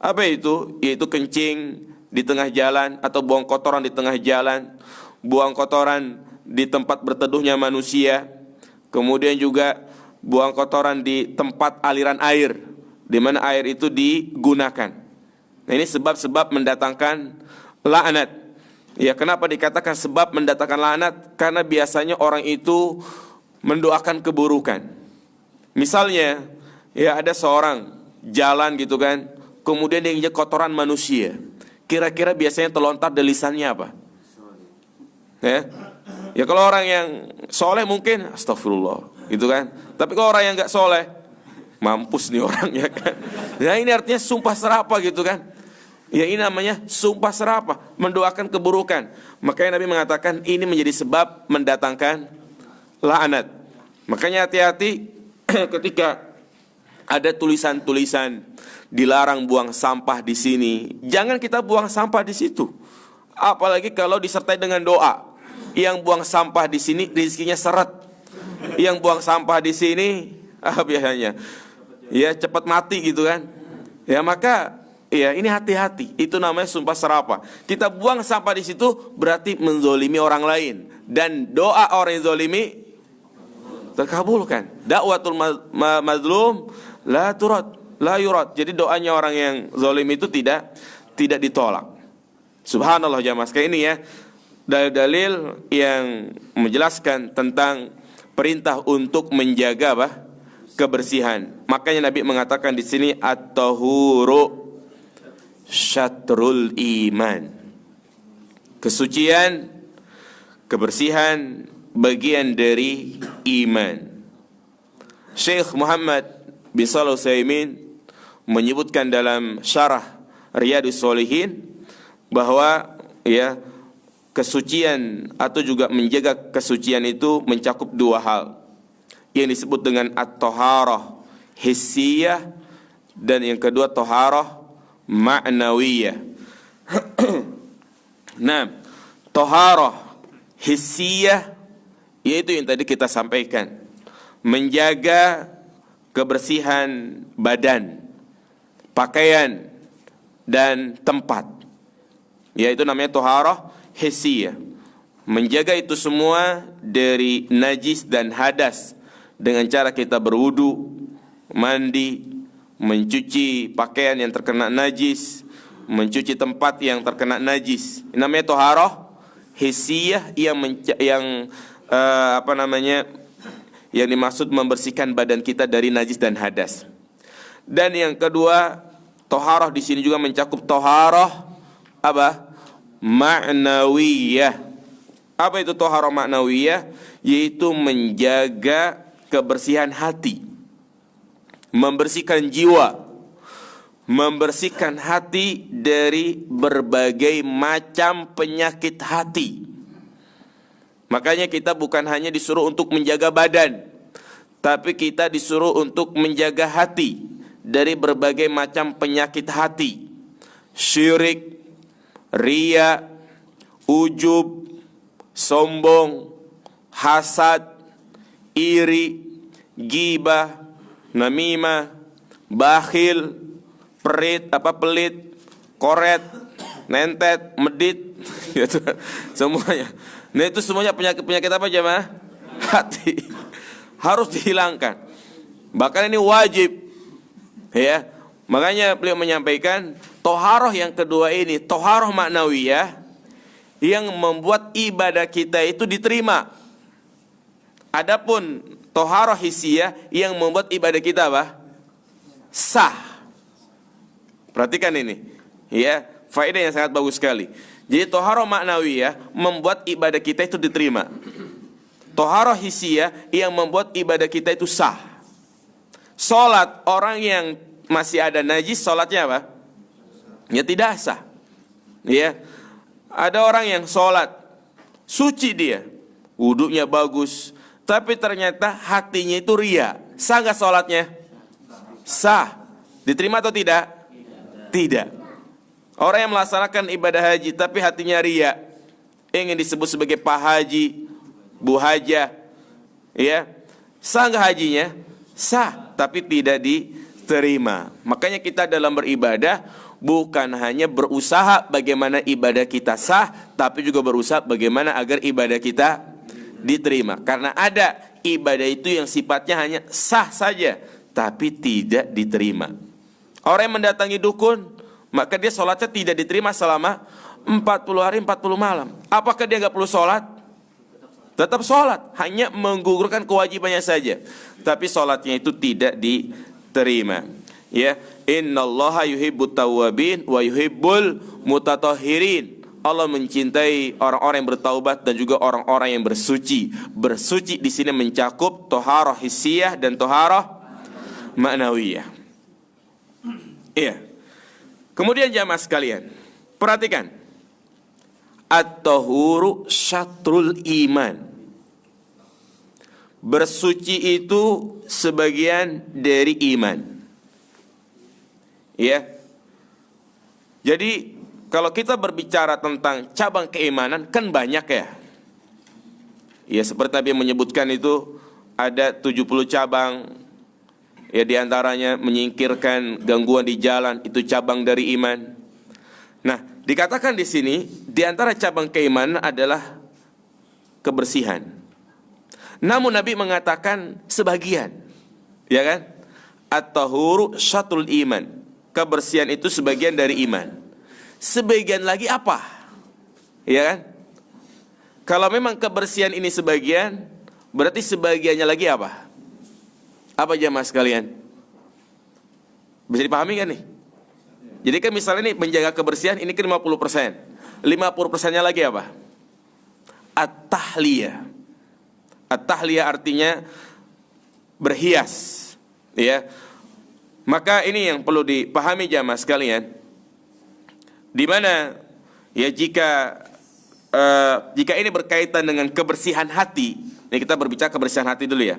Apa itu? Yaitu kencing di tengah jalan, atau buang kotoran di tengah jalan, buang kotoran di tempat berteduhnya manusia, kemudian juga buang kotoran di tempat aliran air, di mana air itu digunakan. Nah, ini sebab-sebab mendatangkan laknat. Ya, kenapa dikatakan sebab mendatangkan laknat? Karena biasanya orang itu mendoakan keburukan. Misalnya, ya ada seorang jalan gitu kan, kemudian dia injak kotoran manusia. Kira-kira biasanya terlontar dari lisannya apa? Ya kalau orang yang soleh mungkin astagfirullah gitu kan. Tapi kalau orang yang nggak soleh, mampus nih orangnya kan. Nah, ini artinya sumpah serapah gitu kan. Ya, ini namanya sumpah serapah, mendoakan keburukan. Makanya Nabi mengatakan ini menjadi sebab mendatangkan laknat. Makanya hati-hati ketika ada tulisan-tulisan dilarang buang sampah di sini. Jangan kita buang sampah di situ. Apalagi kalau disertai dengan doa. Yang buang sampah di sini rezekinya seret. Yang buang sampah di sini biasanya ya cepat mati gitu kan. Ya, maka ya ini hati-hati. Itu namanya sumpah serapah. Kita buang sampah di situ berarti menzolimi orang lain, dan doa orang yang zolimi terkabulkan. Dakwatul mazlum la turad, la yurad. Jadi doanya orang yang zalim itu tidak ditolak. Subhanallah jamaah sekalian, ini ya dalil-dalil yang menjelaskan tentang perintah untuk menjaga apa? Kebersihan. Makanya Nabi mengatakan di sini at-tahuru syatrul iman. Kesucian, kebersihan bagian dari iman. Syekh Muhammad bin Shalih Al-Utsaimin menyebutkan dalam syarah Riyadhus Shalihin bahwa ya, kesucian atau juga menjaga kesucian itu mencakup dua hal yang disebut dengan at-taharah hissiyah dan yang kedua taharah ma'nawiyah. Nah, taharah hissiyah yaitu yang tadi kita sampaikan, menjaga kebersihan badan, pakaian dan tempat, yaitu namanya taharah hissiyah. Menjaga itu semua dari najis dan hadas dengan cara kita berwudu, mandi, mencuci pakaian yang terkena najis, mencuci tempat yang terkena najis. Ini namanya taharah hissiyah yang dimaksud membersihkan badan kita dari najis dan hadas. Dan yang kedua, taharah di sini juga mencakup taharah apa? Ma'nawiyah. Apa itu taharah ma'nawiyah? Yaitu menjaga kebersihan hati, membersihkan jiwa, membersihkan hati dari berbagai macam penyakit hati. Makanya kita bukan hanya disuruh untuk menjaga badan, tapi kita disuruh untuk menjaga hati dari berbagai macam penyakit hati. Syirik, riya, ujub, sombong, hasad, iri, ghibah, namimah, bakhil, pelit, koret, nentet, medit, gitu. Semuanya. Nah, itu semuanya penyakit apa jemaah? Hati. Harus dihilangkan. Bahkan ini wajib. Ya. Makanya beliau menyampaikan taharah yang kedua ini, taharah ma'nawiyah, yang membuat ibadah kita itu diterima. Adapun taharah hissiyah yang membuat ibadah kita apa? Sah. Perhatikan ini, ya, faedah yang sangat bagus sekali. Jadi taharah ma'nawiyah membuat ibadah kita itu diterima. Taharah hissiyah yang membuat ibadah kita itu sah. Salat orang yang masih ada najis, salatnya apa? Ya tidak sah. Ya. Ada orang yang salat suci dia, wudunya bagus, tapi ternyata hatinya itu riya. Sah enggak salatnya? Sah. Diterima atau tidak? Tidak. Orang yang melaksanakan ibadah haji tapi hatinya riya, ingin disebut sebagai Pak Haji, Bu Haja, ya, sah enggak hajinya? Sah, tapi tidak diterima. Makanya kita dalam beribadah bukan hanya berusaha bagaimana ibadah kita sah, tapi juga berusaha bagaimana agar ibadah kita diterima. Karena ada ibadah itu yang sifatnya hanya sah saja, tapi tidak diterima. Orang yang mendatangi dukun, maka dia sholatnya tidak diterima selama 40 hari 40 malam. Apakah dia gak perlu sholat? Tetap sholat, hanya menggugurkan kewajibannya saja, tapi sholatnya itu tidak diterima. Ya, innallaha yuhibbut tawwabin wa yuhibbul mutatahhirin. Allah mencintai orang-orang yang bertaubat dan juga orang-orang yang bersuci. Bersuci di sini mencakup taharah hissiyah dan taharah ma'nawiyah. Iya. Kemudian jamaah sekalian, perhatikan. At-tahuru syatrul iman. Bersuci itu sebagian dari iman. Ya. Jadi kalau kita berbicara tentang cabang keimanan kan banyak ya. Ya, seperti Nabi menyebutkan itu ada 70 cabang. Ya, diantaranya menyingkirkan gangguan di jalan, itu cabang dari iman. Nah, dikatakan di sini diantara cabang keimanan adalah kebersihan. Namun Nabi mengatakan sebagian, ya kan? At-tahuru syatrul iman. Kebersihan itu sebagian dari iman. Sebagian lagi apa? Ya kan? Kalau memang kebersihan ini sebagian, Berarti sebagiannya lagi apa? Apa jamaah sekalian? Bisa dipahami kan nih? Jadi kan misalnya nih menjaga kebersihan ini kan 50%. 50%-nya lagi apa? At-tahliyah. At-tahliyah artinya berhias, ya. Maka ini yang perlu dipahami jamaah sekalian. Di mana ya jika ini berkaitan dengan kebersihan hati, ini kita berbicara kebersihan hati dulu ya.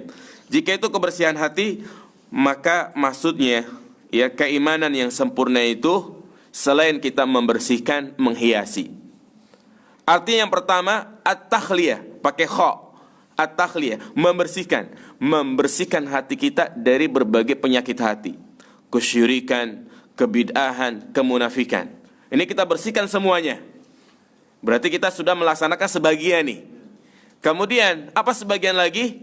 Jika itu kebersihan hati, maka maksudnya ya keimanan yang sempurna itu selain kita membersihkan, menghiasi. Artinya yang pertama at-takhliyah, pakai kha. At-takhliyah, membersihkan hati kita dari berbagai penyakit hati. Kesyirikan, kebid'ahan, kemunafikan. Ini kita bersihkan semuanya. Berarti kita sudah melaksanakan sebagian nih. Kemudian apa sebagian lagi?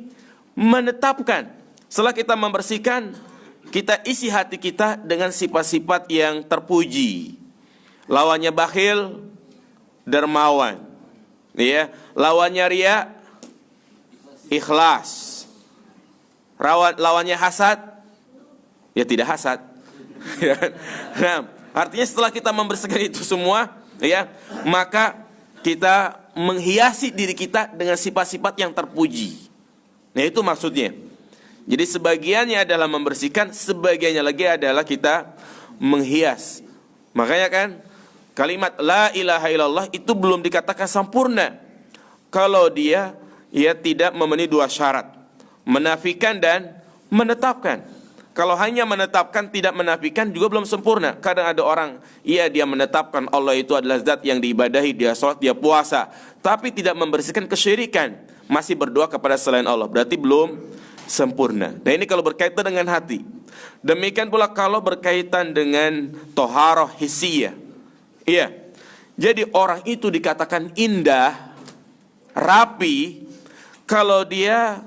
Menetapkan. Setelah kita membersihkan, kita isi hati kita dengan sifat-sifat yang terpuji. Lawannya bakhil, dermawan. Ya, lawannya riya, ikhlas. Lawannya hasad, ya tidak hasad. Nah, artinya setelah kita membersihkan itu semua, ya, maka kita menghiasi diri kita dengan sifat-sifat yang terpuji. Nah, itu maksudnya. Jadi sebagiannya adalah membersihkan, sebagiannya lagi adalah kita menghias. Makanya kan kalimat la ilaha illallah itu belum dikatakan sempurna kalau dia tidak memenuhi dua syarat, menafikan dan menetapkan. Kalau hanya menetapkan tidak menafikan juga belum sempurna. Kadang ada orang, dia menetapkan Allah itu adalah zat yang diibadahi, dia sholat, dia puasa, tapi tidak membersihkan kesyirikan, masih berdoa kepada selain Allah, berarti belum sempurna. Nah, ini kalau berkaitan dengan hati. Demikian pula kalau berkaitan dengan toharoh hissiyah. Iya. Jadi orang itu dikatakan indah, rapi, kalau dia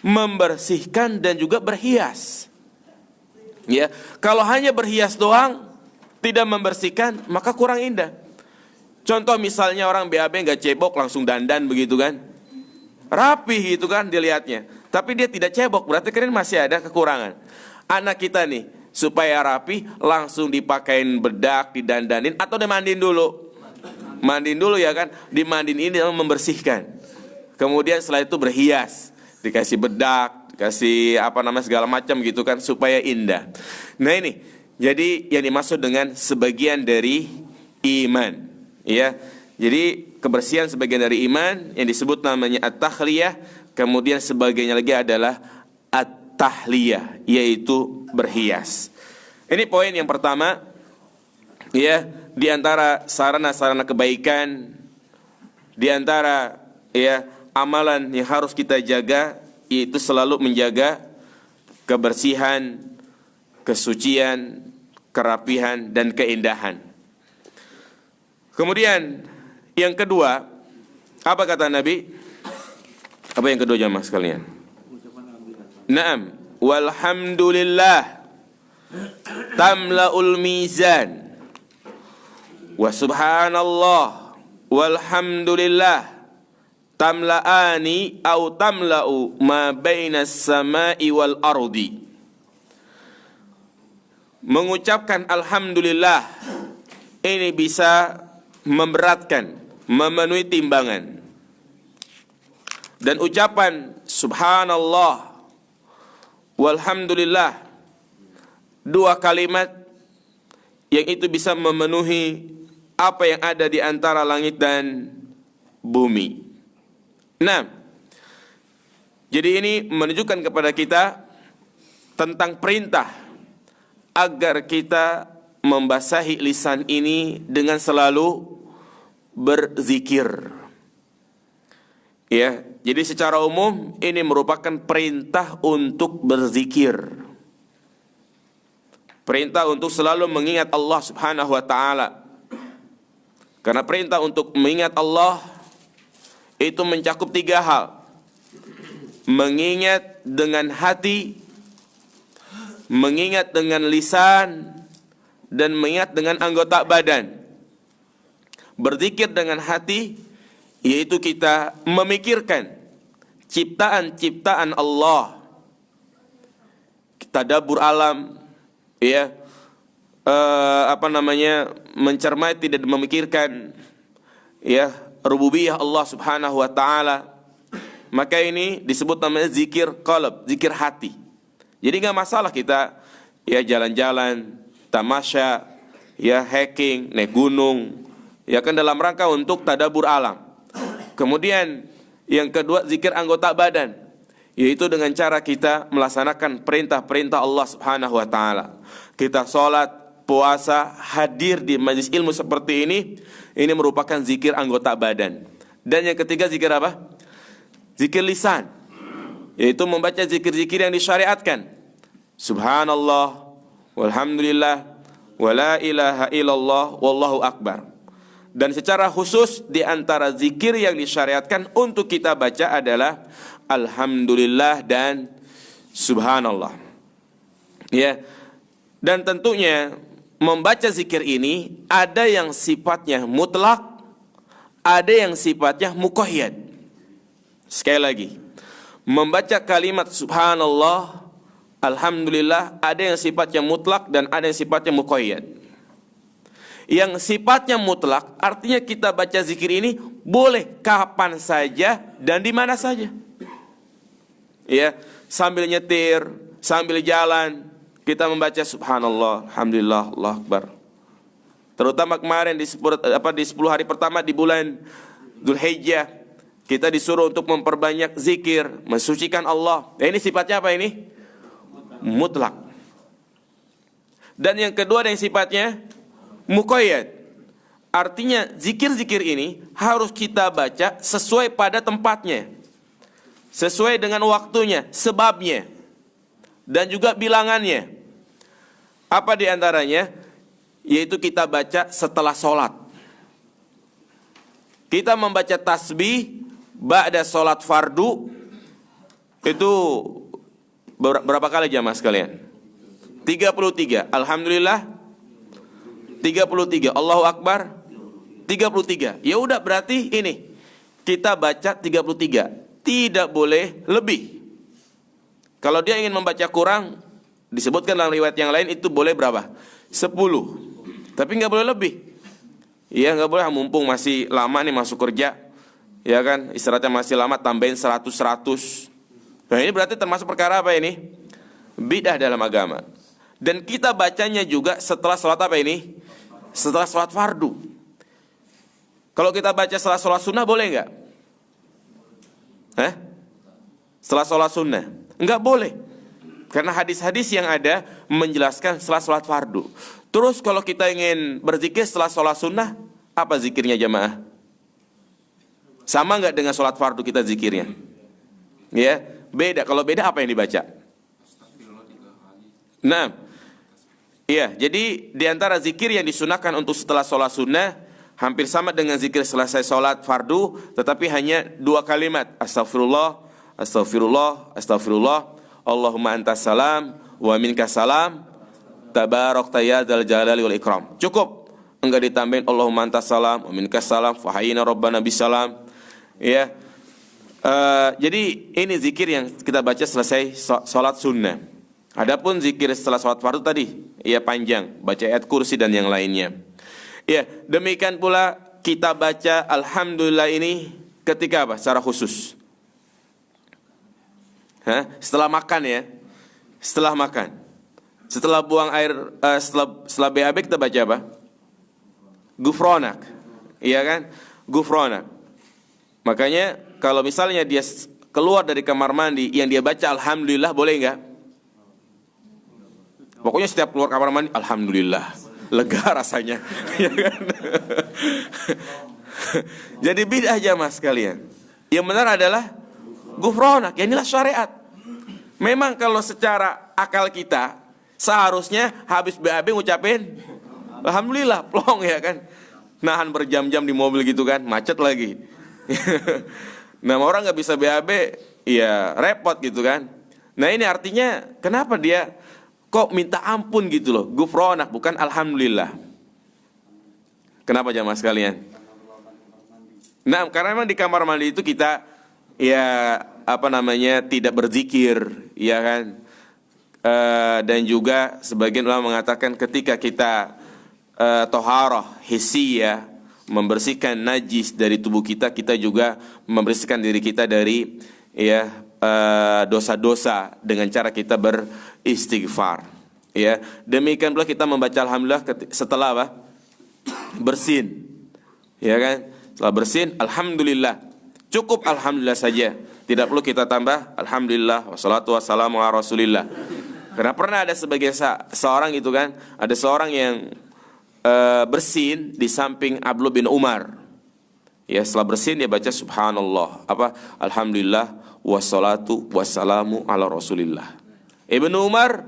membersihkan dan juga berhias. Ya, kalau hanya berhias doang, tidak membersihkan, maka kurang indah. Contoh misalnya orang BAB nggak cebok, langsung dandan begitu kan, rapi gitu kan dilihatnya, tapi dia tidak cebok, berarti kan masih ada kekurangan. Anak kita nih supaya rapi, langsung dipakein bedak, didandanin, atau dimandiin dulu. Mandiin dulu ya kan, dimandiin ini membersihkan. Kemudian setelah itu berhias, dikasih bedak, dikasih segala macam gitu kan, supaya indah. Nah ini, jadi yang dimaksud dengan sebagian dari iman, ya. Jadi kebersihan sebagian dari iman yang disebut namanya at-takhliyah. Kemudian sebagiannya lagi adalah at-tahliyah, yaitu berhias. Ini poin yang pertama, ya, di antara sarana-sarana kebaikan, di antara ya amalan yang harus kita jaga, yaitu selalu menjaga kebersihan, kesucian, kerapihan, dan keindahan. Kemudian yang kedua, apa kata Nabi? Apa yang kedua jamaah sekalian? Naam, walhamdulillah tamla'ul mizan wa subhanallah walhamdulillah tamla'ani au tamla'u ma bainas sama'i wal ardi. Mengucapkan alhamdulillah ini bisa memberatkan, memenuhi timbangan. Dan ucapan subhanallah walhamdulillah, dua kalimat yang itu bisa memenuhi apa yang ada di antara langit dan bumi. Nah, jadi ini menunjukkan kepada kita tentang perintah agar kita membasahi lisan ini dengan selalu berzikir. Ya, jadi secara umum ini merupakan perintah untuk berzikir. Perintah untuk selalu mengingat Allah Subhanahu wa taala. Karena perintah untuk mengingat Allah itu mencakup tiga hal. Mengingat dengan hati, mengingat dengan lisan, dan mengingat dengan anggota badan. Berzikir dengan hati, yaitu kita memikirkan ciptaan-ciptaan Allah, tadabbur alam, ya, mencermati dan memikirkan, ya, rububiyah Allah Subhanahu wa taala, maka ini disebut namanya zikir qalb, zikir hati. Jadi nggak masalah kita ya jalan-jalan, tamasya, ya hiking, naik gunung, ya kan dalam rangka untuk tadabbur alam. Kemudian yang kedua zikir anggota badan, yaitu dengan cara kita melaksanakan perintah-perintah Allah Subhanahu wa taala. Kita sholat, puasa, hadir di majelis ilmu seperti ini merupakan zikir anggota badan. Dan yang ketiga zikir apa? Zikir lisan, yaitu membaca zikir-zikir yang disyariatkan. Subhanallah, walhamdulillah, wala ilaha illallah, wallahu akbar. Dan secara khusus di antara zikir yang disyariatkan untuk kita baca adalah alhamdulillah dan subhanallah. Ya. Dan tentunya membaca zikir ini ada yang sifatnya mutlak, ada yang sifatnya muqayyad. Sekali lagi, membaca kalimat subhanallah, alhamdulillah ada yang sifatnya mutlak dan ada yang sifatnya muqayyad. Yang sifatnya mutlak artinya kita baca zikir ini boleh kapan saja dan di mana saja. Ya, sambil nyetir, sambil jalan kita membaca subhanallah, alhamdulillah, Allahu akbar. Terutama kemarin di 10 hari pertama di bulan Dzulhijjah, kita disuruh untuk memperbanyak zikir, mensucikan Allah. Ini sifatnya apa ini? Mutlak. Dan yang kedua yang sifatnya muqayyad. Artinya zikir-zikir ini harus kita baca sesuai pada tempatnya, sesuai dengan waktunya, sebabnya, dan juga bilangannya. Apa di antaranya? Yaitu kita baca setelah sholat. Kita membaca tasbih ba'da sholat fardu itu berapa kali jamaah sekalian? 33. Alhamdulillah 33. Allahu akbar 33. Ya udah berarti ini kita baca 33. Tidak boleh lebih. Kalau dia ingin membaca kurang, disebutkan dalam riwayat yang lain itu boleh berapa? 10. Tapi nggak boleh lebih. Iya nggak boleh, mumpung masih lama nih masuk kerja, ya kan, istirahatnya masih lama, tambahin 100. Nah ini berarti termasuk perkara apa ini? Bid'ah dalam agama. Dan kita bacanya juga setelah sholat apa ini? Setelah sholat fardu. Kalau kita baca setelah sholat sunnah boleh nggak? Setelah sholat sunnah enggak boleh, karena hadis-hadis yang ada menjelaskan setelah sholat fardu. Terus kalau kita ingin berzikir setelah sholat sunnah, apa zikirnya jamaah? Sama enggak dengan sholat fardu kita zikirnya? Ya, beda. Kalau beda apa yang dibaca? Nah, iya. Jadi di antara zikir yang disunahkan untuk setelah sholat sunnah hampir sama dengan zikir selesai sholat fardu, tetapi hanya 2 kalimat. Astagfirullah, astagfirullah, astagfirullah, Allahumma antas salam wa minkas salam, tabarakta ya dzal jalali wal ikram. Cukup, enggak ditambahin Allahumma antas salam wa minkas salam fa hayyina rabbana bisalam. Ya. Jadi ini zikir yang kita baca selesai salat sunnah. Adapun zikir setelah salat fardu tadi, ya panjang, baca ayat kursi dan yang lainnya. Ya, demikian pula kita baca alhamdulillah ini ketika apa? Secara khusus. Setelah makan ya. Setelah makan. Setelah buang air, setelah BAB kita baca apa? Gufronak. Iya kan? Gufronak. Makanya kalau misalnya dia keluar dari kamar mandi yang dia baca alhamdulillah, boleh enggak? Pokoknya setiap keluar kamar mandi alhamdulillah, lega rasanya. Ya kan? Jadi bid'ah jamaah sekalian. Yang benar adalah gufronak, ya inilah syariat. Memang kalau secara akal kita seharusnya habis BAB ngucapin alhamdulillah, plong ya kan. Nahan berjam-jam di mobil gitu kan, macet lagi. Nah orang nggak bisa BAB, ya repot gitu kan. Nah ini artinya kenapa dia kok minta ampun gitu loh, gufronak bukan alhamdulillah. Kenapa jamaah sekalian? Nah karena memang di kamar mandi itu kita ya tidak berzikir, ya kan? Dan juga sebagian ulama mengatakan ketika kita toharah hissiyah, membersihkan najis dari tubuh kita, kita juga membersihkan diri kita dari dosa-dosa dengan cara kita beristighfar. Ya, demikian pula kita membaca alhamdulillah setelah apa? Bersin. Ya kan? Setelah bersin, alhamdulillah. Cukup alhamdulillah saja. Tidak perlu kita tambah alhamdulillah wassalatu wassalamu ala rasulillah. Karena pernah ada sebagian seorang itu kan, ada seorang yang bersin di samping Abdullah bin Umar. Ya, setelah bersin dia baca subhanallah, alhamdulillah wassalatu wassalamu ala rasulillah. Ibnu Umar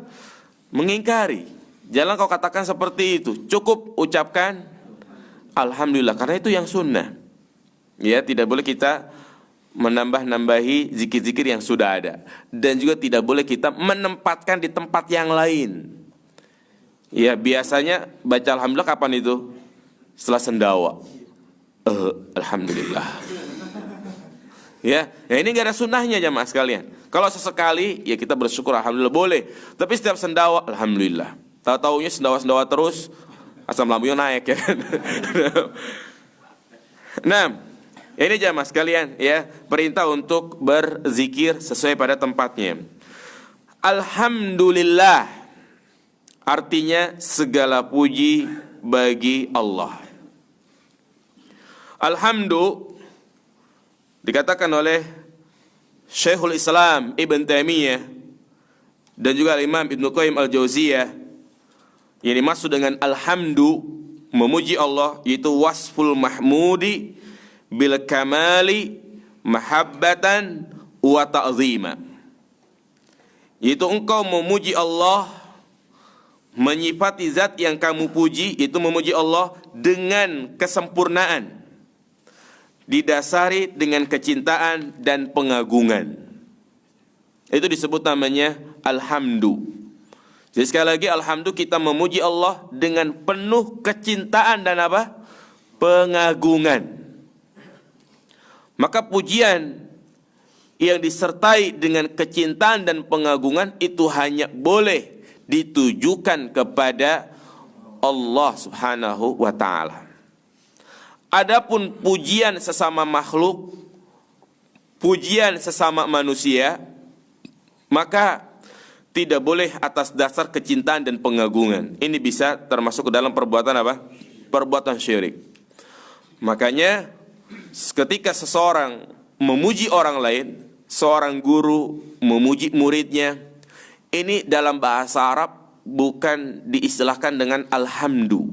mengingkari, jangan kau katakan seperti itu, cukup ucapkan alhamdulillah, karena itu yang sunnah. Ya, tidak boleh kita menambah-nambahi zikir-zikir yang sudah ada, dan juga tidak boleh kita menempatkan di tempat yang lain. Ya, biasanya baca alhamdulillah kapan itu? Setelah sendawa. Alhamdulillah. Ya, ini gak ada sunnahnya jamaah sekalian. Kalau sesekali, ya kita bersyukur alhamdulillah boleh. Tapi setiap sendawa, alhamdulillah. Tahu-taunya sendawa-sendawa terus, asam lambungnya naik ya. Nah, ini jamaah sekalian ya, perintah untuk berzikir sesuai pada tempatnya. Alhamdulillah artinya segala puji bagi Allah. Alhamdu dikatakan oleh Syekhul Islam Ibn Taimiyah dan juga Imam Ibn Qayyim Al-Jauziyah, yang dimaksud dengan alhamdu, memuji Allah, yaitu wasful mahmudi bil kamali mahabbatan wa ta'zima, yaitu engkau memuji Allah, menyifati zat yang kamu puji, itu memuji Allah dengan kesempurnaan, didasari dengan kecintaan dan pengagungan. Itu disebut namanya alhamdu. Jadi sekali lagi, alhamdu, kita memuji Allah dengan penuh kecintaan dan pengagungan. Maka pujian yang disertai dengan kecintaan dan pengagungan itu hanya boleh ditujukan kepada Allah Subhanahu wa ta'ala. Adapun pujian sesama makhluk, pujian sesama manusia, maka tidak boleh atas dasar kecintaan dan pengagungan. Ini bisa termasuk ke dalam perbuatan Perbuatan syirik. Makanya ketika seseorang memuji orang lain, seorang guru memuji muridnya, ini dalam bahasa Arab bukan diistilahkan dengan alhamdu,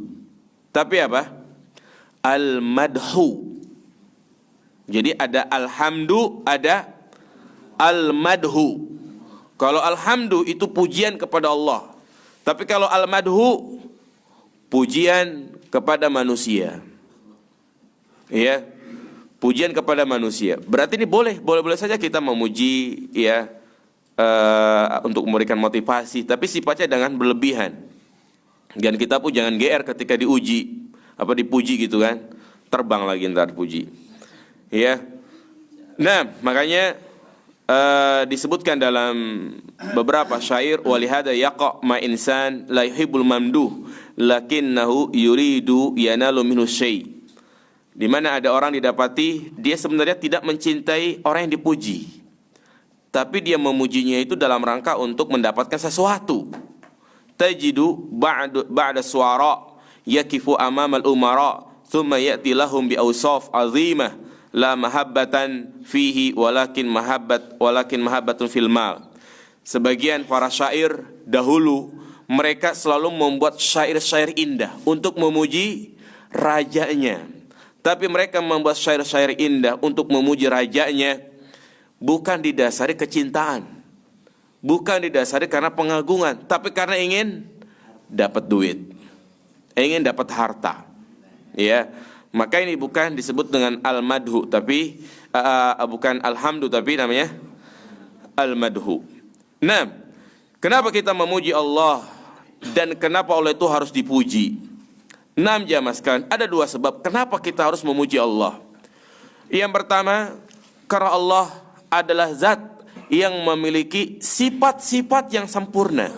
tapi al-madhu. Jadi ada alhamdu, ada al-madhu. Kalau alhamdu itu pujian kepada Allah, tapi kalau al-madhu pujian kepada manusia. Ya, pujian kepada manusia. Berarti ini boleh saja kita memuji, ya, untuk memberikan motivasi, tapi sifatnya jangan berlebihan. Dan kita pun jangan GR ketika diuji, dipuji gitu kan, terbang lagi ntar puji. Ya. Nah, makanya disebutkan dalam beberapa syair, walihada yaqa ma insan la yuhibbul mamduh lakinnahu yuridu yanalu minhu syai'. Di mana ada orang didapati dia sebenarnya tidak mencintai orang yang dipuji, tapi dia memujinya itu dalam rangka untuk mendapatkan sesuatu. Tajidu ba'da suara yakifu amamal umara thumma ya'ti lahum bi awsaf azimah la mahabbatan fihi walakin mahabbatun fil mal. Sebagian para syair dahulu mereka selalu membuat syair-syair indah untuk memuji rajanya. Tapi mereka membuat syair-syair indah untuk memuji rajanya bukan didasari kecintaan, bukan didasari karena pengagungan, tapi karena ingin dapat duit, ingin dapat harta. Ya, maka ini bukan disebut dengan al-madhu, tapi bukan alhamdu, tapi namanya al-madhu. Nah, kenapa kita memuji Allah dan kenapa Allah itu harus dipuji? 6 jamaah sekalian, ada 2 sebab kenapa kita harus memuji Allah. Yang pertama, karena Allah adalah zat yang memiliki sifat-sifat yang sempurna.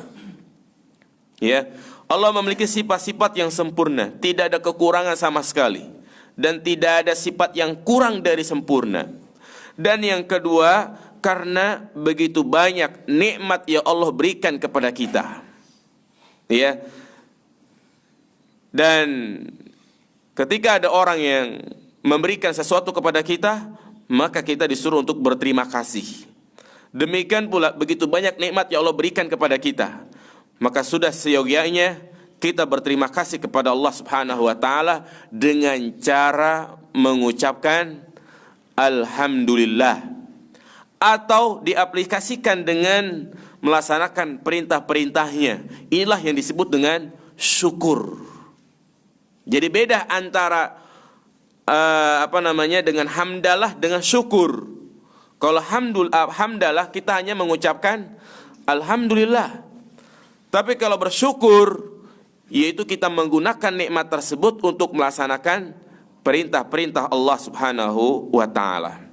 Ya, Allah memiliki sifat-sifat yang sempurna, tidak ada kekurangan sama sekali, dan tidak ada sifat yang kurang dari sempurna. Dan yang kedua, karena begitu banyak nikmat yang Allah berikan kepada kita. Ya. Dan ketika ada orang yang memberikan sesuatu kepada kita, maka kita disuruh untuk berterima kasih. Demikian pula begitu banyak nikmat yang Allah berikan kepada kita, maka sudah seyogianya kita berterima kasih kepada Allah Subhanahu wa taala dengan cara mengucapkan alhamdulillah, atau diaplikasikan dengan melaksanakan perintah-perintahnya. Inilah yang disebut dengan syukur. Jadi beda antara dengan hamdalah dengan syukur. Kalau hamdalah kita hanya mengucapkan alhamdulillah. Tapi kalau bersyukur, yaitu kita menggunakan nikmat tersebut untuk melaksanakan perintah-perintah Allah Subhanahu wa taala.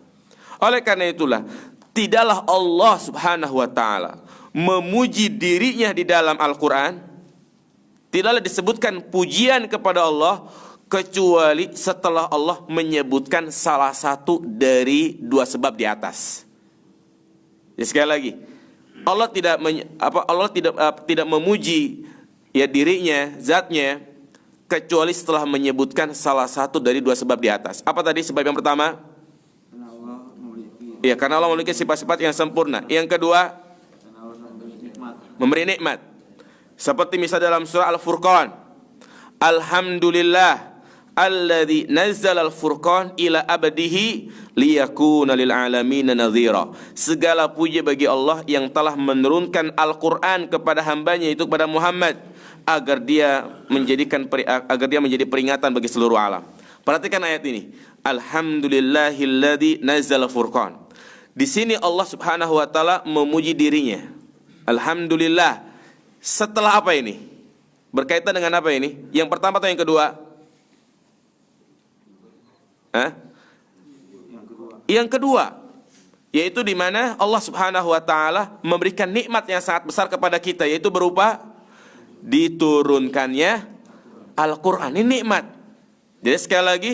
Oleh karena itulah, tidaklah Allah Subhanahu wa taala memuji dirinya di dalam Al-Qur'an, tidaklah disebutkan pujian kepada Allah kecuali setelah Allah menyebutkan salah satu dari dua sebab di atas. Ya, sekali lagi, Allah tidak memuji ya dirinya, zatnya, kecuali setelah menyebutkan salah satu dari dua sebab di atas. Apa tadi sebab yang pertama? Ya, karena Allah memiliki sifat-sifat yang sempurna. Yang kedua, memberi nikmat. Seperti misal dalam surah Al-Furqan, alhamdulillah alladzi nazzala al-furqan ila abdihi liyakuna lil alamin nadhira. Segala puji bagi Allah yang telah menurunkan Al-Qur'an kepada hambanya, itu kepada Muhammad, agar dia menjadi peringatan bagi seluruh alam. Perhatikan ayat ini. Alhamdulillahilladzi nazzala al-furqan. Di sini Allah Subhanahu wa taala memuji dirinya. Alhamdulillah. Setelah apa ini? Berkaitan dengan apa ini? Yang pertama atau yang kedua? Yang kedua, yaitu di mana Allah Subhanahu wa taala memberikan nikmat yang sangat besar kepada kita, yaitu berupa diturunkannya Al-Qur'an. Ini nikmat. Jadi sekali lagi,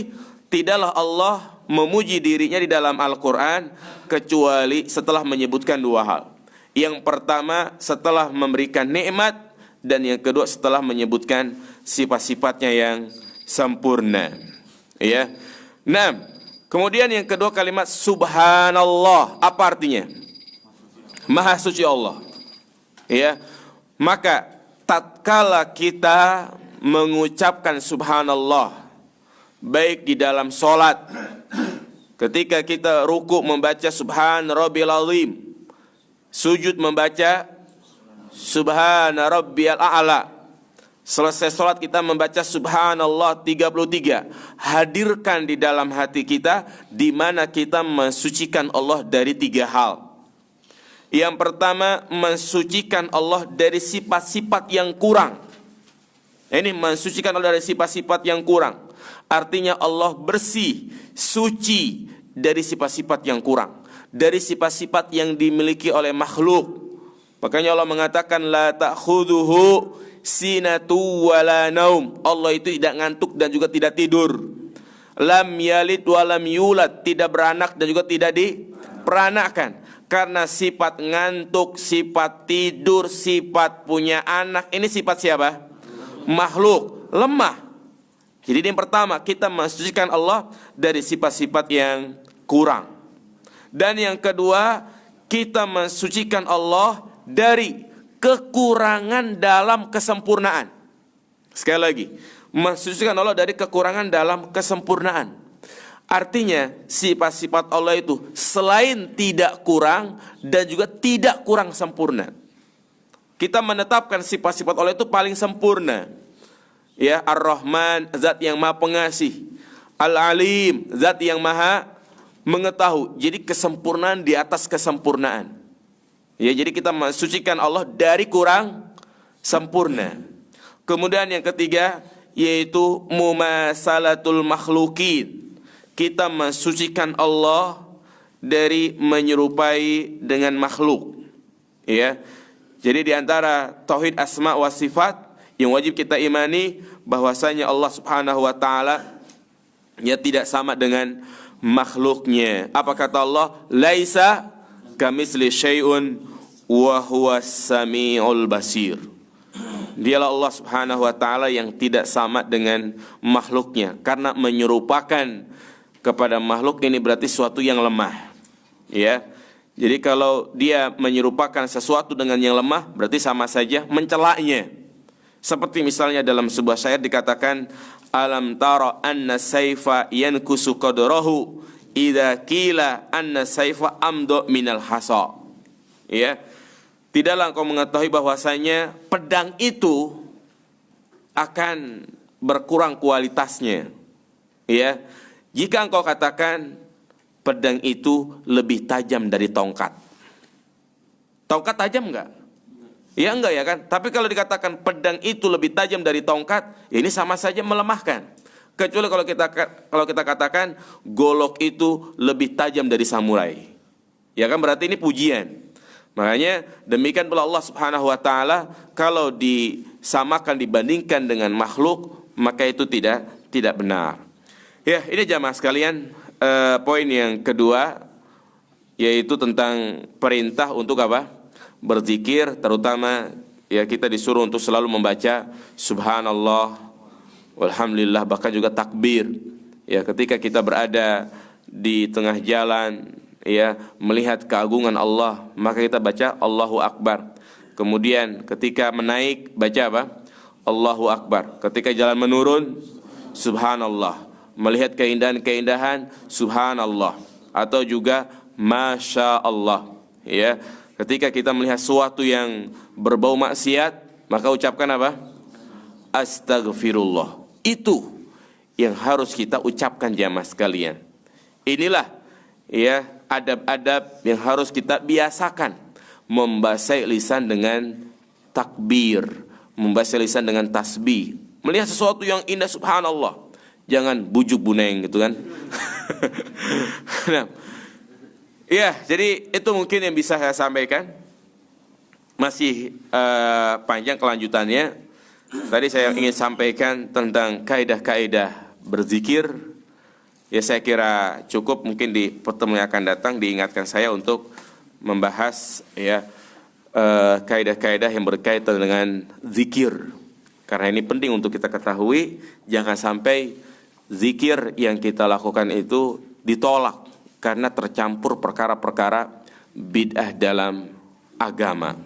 tidaklah Allah memuji dirinya di dalam Al-Qur'an kecuali setelah menyebutkan dua hal. Yang pertama setelah memberikan nikmat, dan yang kedua setelah menyebutkan sifat-sifatnya yang sempurna. Ya. Nah, kemudian yang kedua kalimat subhanallah, apa artinya? Maha suci Allah. Ya. Maka tatkala kita mengucapkan subhanallah, baik di dalam salat, ketika kita ruku membaca subhan rabbil azim, sujud membaca subhana rabbiyal a'la, selesai sholat kita membaca subhanallah 33. Hadirkan di dalam hati kita di mana kita mensucikan Allah dari tiga hal. Yang pertama, mensucikan Allah dari sifat-sifat yang kurang. Ini mensucikan Allah dari sifat-sifat yang kurang. Artinya Allah bersih, suci dari sifat-sifat yang kurang, dari sifat-sifat yang dimiliki oleh makhluk. Makanya Allah mengatakan la ta'khudhuhu sinatu wala naum. Allah itu tidak ngantuk dan juga tidak tidur. Lam yalid wa lam yulad, tidak beranak dan juga tidak diperanakkan. Karena sifat ngantuk, sifat tidur, sifat punya anak, ini sifat siapa? Makhluk, lemah. Jadi yang pertama, kita mensucikan Allah dari sifat-sifat yang kurang. Dan yang kedua, kita mensucikan Allah dari kekurangan dalam kesempurnaan. Sekali lagi, mensucikan Allah dari kekurangan dalam kesempurnaan. Artinya, sifat-sifat Allah itu selain tidak kurang dan juga tidak kurang sempurna. Kita menetapkan sifat-sifat Allah itu paling sempurna. Ya, Ar-Rahman, zat yang maha pengasih. Al-Alim, zat yang maha mengetahui. Jadi kesempurnaan di atas kesempurnaan. Ya, jadi kita mensucikan Allah dari kurang sempurna. Kemudian yang ketiga, yaitu mumasalatul makhlukin. Kita mensucikan Allah dari menyerupai dengan makhluk. Ya. Jadi di antara tauhid asma wa sifat yang wajib kita imani bahwasanya Allah Subhanahu wa taala ya tidak sama dengan makhluknya. Apa kata Allah? Laisa kamitsli syai'un wa huwas samiul basir. Dialah Allah Subhanahu wa taala yang tidak sama dengan makhluknya, karena menyerupakan kepada makhluk ini berarti sesuatu yang lemah. Ya. Jadi kalau dia menyerupakan sesuatu dengan yang lemah berarti sama saja mencelaknya. Seperti misalnya dalam sebuah syair dikatakan, alam tara anna saifa yankusu qadrahu idza qila anna saifa amdo minal hasa. Ya. Tidaklah engkau mengetahui bahwasanya pedang itu akan berkurang kualitasnya. Ya. Jika engkau katakan pedang itu lebih tajam dari tongkat. Tongkat tajam enggak? Ya enggak ya kan? Tapi kalau dikatakan pedang itu lebih tajam dari tongkat, ya ini sama saja melemahkan. Kecuali kalau kita katakan golok itu lebih tajam dari samurai. Ya kan, berarti ini pujian. Makanya demikian pula Allah Subhanahu wa taala kalau disamakan dibandingkan dengan makhluk, maka itu tidak benar. Ya, ini jamaah sekalian, poin yang kedua yaitu tentang perintah untuk apa? Berzikir, terutama ya kita disuruh untuk selalu membaca subhanallah walhamdulillah, bahkan juga takbir. Ya, ketika kita berada di tengah jalan ya melihat keagungan Allah, maka kita baca Allahu Akbar. Kemudian ketika menaik baca apa? Allahu Akbar. Ketika jalan menurun subhanallah. Melihat keindahan-keindahan subhanallah, atau juga masya Allah. Ya, ketika kita melihat sesuatu yang berbau maksiat, maka ucapkan apa? Astaghfirullah. Itu yang harus kita ucapkan jamaah sekalian. Inilah ya adab-adab yang harus kita biasakan. Membasahi lisan dengan takbir, membasahi lisan dengan tasbih. Melihat sesuatu yang indah subhanallah. Jangan bujuk buneng gitu kan. Nah, ya, jadi itu mungkin yang bisa saya sampaikan. Masih panjang kelanjutannya. Tadi saya ingin sampaikan tentang kaidah-kaidah berzikir. Ya, saya kira cukup, mungkin di pertemuan yang akan datang diingatkan saya untuk membahas ya kaidah-kaidah yang berkaitan dengan zikir. Karena ini penting untuk kita ketahui, jangan sampai zikir yang kita lakukan itu ditolak karena tercampur perkara-perkara bid'ah dalam agama.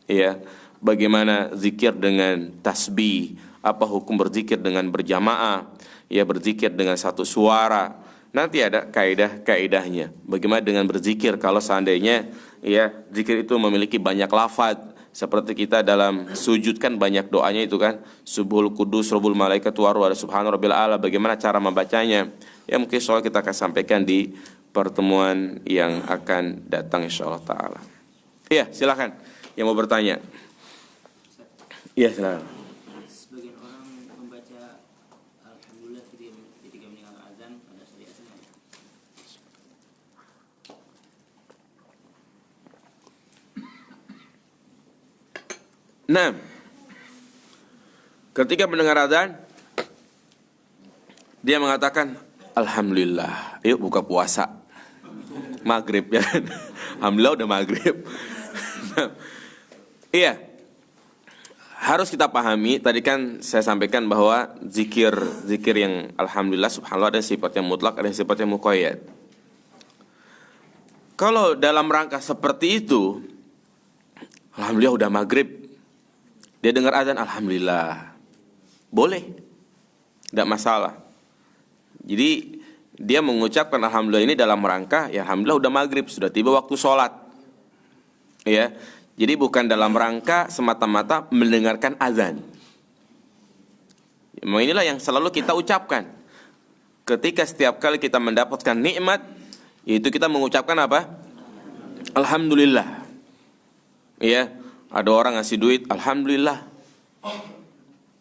Ya, bagaimana zikir dengan tasbih, apa hukum berzikir dengan berjamaah, ya berzikir dengan satu suara. Nanti ada kaidah-kaidahnya. Bagaimana dengan berzikir kalau seandainya ya zikir itu memiliki banyak lafaz. Seperti kita dalam sujud kan banyak doanya itu kan, Subhul Kudus, Rabbul Malaikat wa Ruh, Subhana Rabbil A'la. Bagaimana cara membacanya? Ya mungkin soal kita akan sampaikan di pertemuan yang akan datang insyaallah taala. Iya, silakan yang mau bertanya. Iya, silakan. Sebagian orang membaca alhamdulillah ketika mendengar azan, ada syariatnya. Nah, ketika mendengar azan, dia mengatakan, alhamdulillah, yuk buka puasa. Maghrib ya kan? Alhamdulillah udah maghrib. Iya, harus kita pahami. Tadi kan saya sampaikan bahwa zikir yang alhamdulillah, subhanallah, ada sifatnya mutlak, ada sifatnya muqayyad. Kalau dalam rangka seperti itu, alhamdulillah udah maghrib, dia dengar azan, alhamdulillah, boleh, tidak masalah. Jadi dia mengucapkan alhamdulillah ini dalam rangka, ya alhamdulillah udah maghrib, sudah tiba waktu sholat. Ya, jadi bukan dalam rangka semata-mata mendengarkan azan. Inilah yang selalu kita ucapkan. Ketika setiap kali kita mendapatkan nikmat, yaitu kita mengucapkan apa? Alhamdulillah. Ya. Ada orang ngasih duit, alhamdulillah.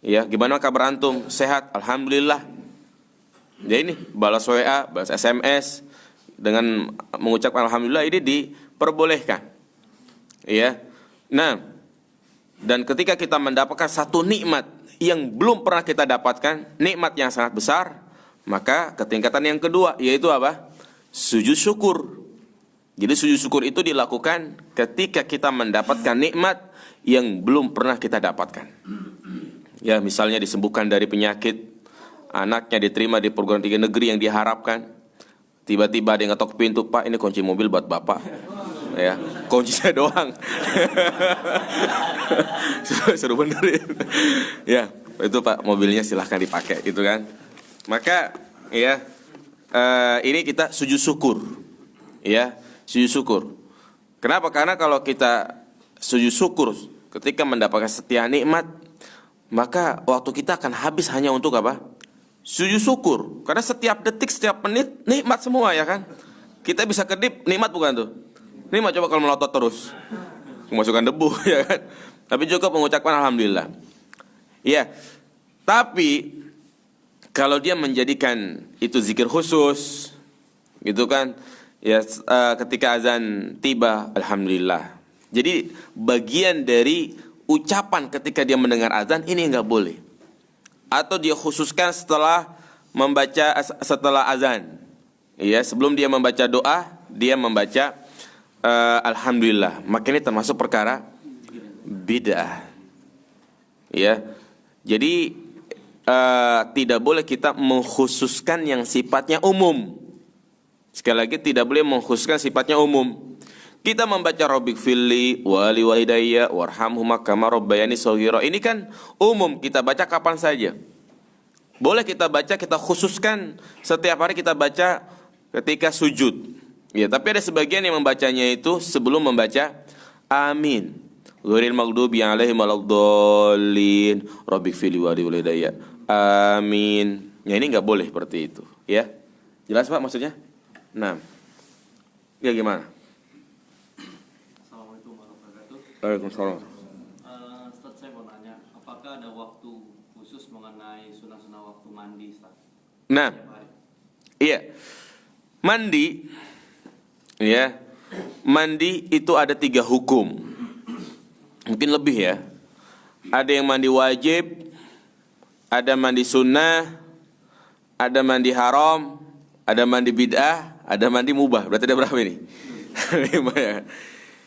Ya, gimana kabar antum? Sehat, alhamdulillah. Ya ini, balas WA, balas SMS, dengan mengucapkan alhamdulillah ini diperbolehkan. Ya. Nah, dan ketika kita mendapatkan satu nikmat yang belum pernah kita dapatkan, nikmat yang sangat besar, maka ketingkatan yang kedua yaitu apa? Sujud syukur. Jadi sujud syukur itu dilakukan ketika kita mendapatkan nikmat yang belum pernah kita dapatkan. Ya, misalnya disembuhkan dari penyakit, anaknya diterima di perguruan tinggi negeri yang diharapkan. Tiba-tiba dia ngetok pintu, "Pak, ini kunci mobil buat Bapak." Ya, kuncinya doang. Suruh benerin. Ya, itu Pak, mobilnya silahkan dipakai gitu kan. Maka ya, ini kita sujud syukur. Ya, sujud syukur. Kenapa? Karena kalau kita sujud syukur ketika mendapatkan setiap nikmat, maka waktu kita akan habis hanya untuk apa? Sujud syukur. Karena setiap detik, setiap menit nikmat semua ya kan. Kita bisa kedip, nikmat bukan tuh? Nikmat. Coba kalau melotot terus, memasukkan debu ya kan. Tapi cukup mengucapkan alhamdulillah. Ya. Tapi kalau dia menjadikan itu zikir khusus, gitu kan? Ya, ketika azan tiba, alhamdulillah. Jadi bagian dari ucapan ketika dia mendengar azan ini nggak boleh. Atau dia khususkan setelah azan. Ya, sebelum dia membaca doa, dia membaca alhamdulillah. Maka ini termasuk perkara bid'ah. Ya. Jadi tidak boleh kita mengkhususkan yang sifatnya umum. Sekali lagi tidak boleh mengkhususkan sifatnya umum. Kita membaca Rabbik filli wali walidayya warhamhuma kama rabbayani shaghira. Ini kan umum, kita baca kapan saja. Boleh kita baca, kita khususkan setiap hari kita baca ketika sujud. Ya, tapi ada sebagian yang membacanya itu sebelum membaca amin. Ghairil maghdubi 'alaihim waladdallin. Rabbik filli wali walidayya. Amin. Ya, ini enggak boleh seperti itu, ya. Jelas Pak maksudnya? Nah. Ya gimana? Assalamualaikum warahmatullahi wabarakatuh. Waalaikumsalam. Ustaz, saya mau nanya, apakah ada waktu khusus mengenai sunah-sunah waktu mandi, Ustaz? Nah, iya. Mandi, ya. Mandi itu ada 3 hukum. Mungkin lebih ya. Ada yang mandi wajib, ada mandi sunnah, ada mandi haram, ada mandi bid'ah, ada mandi mubah. Berarti ada berapa ini? 5 ya.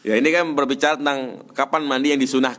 Ya, ini kan berbicara tentang kapan mandi yang disunahkan.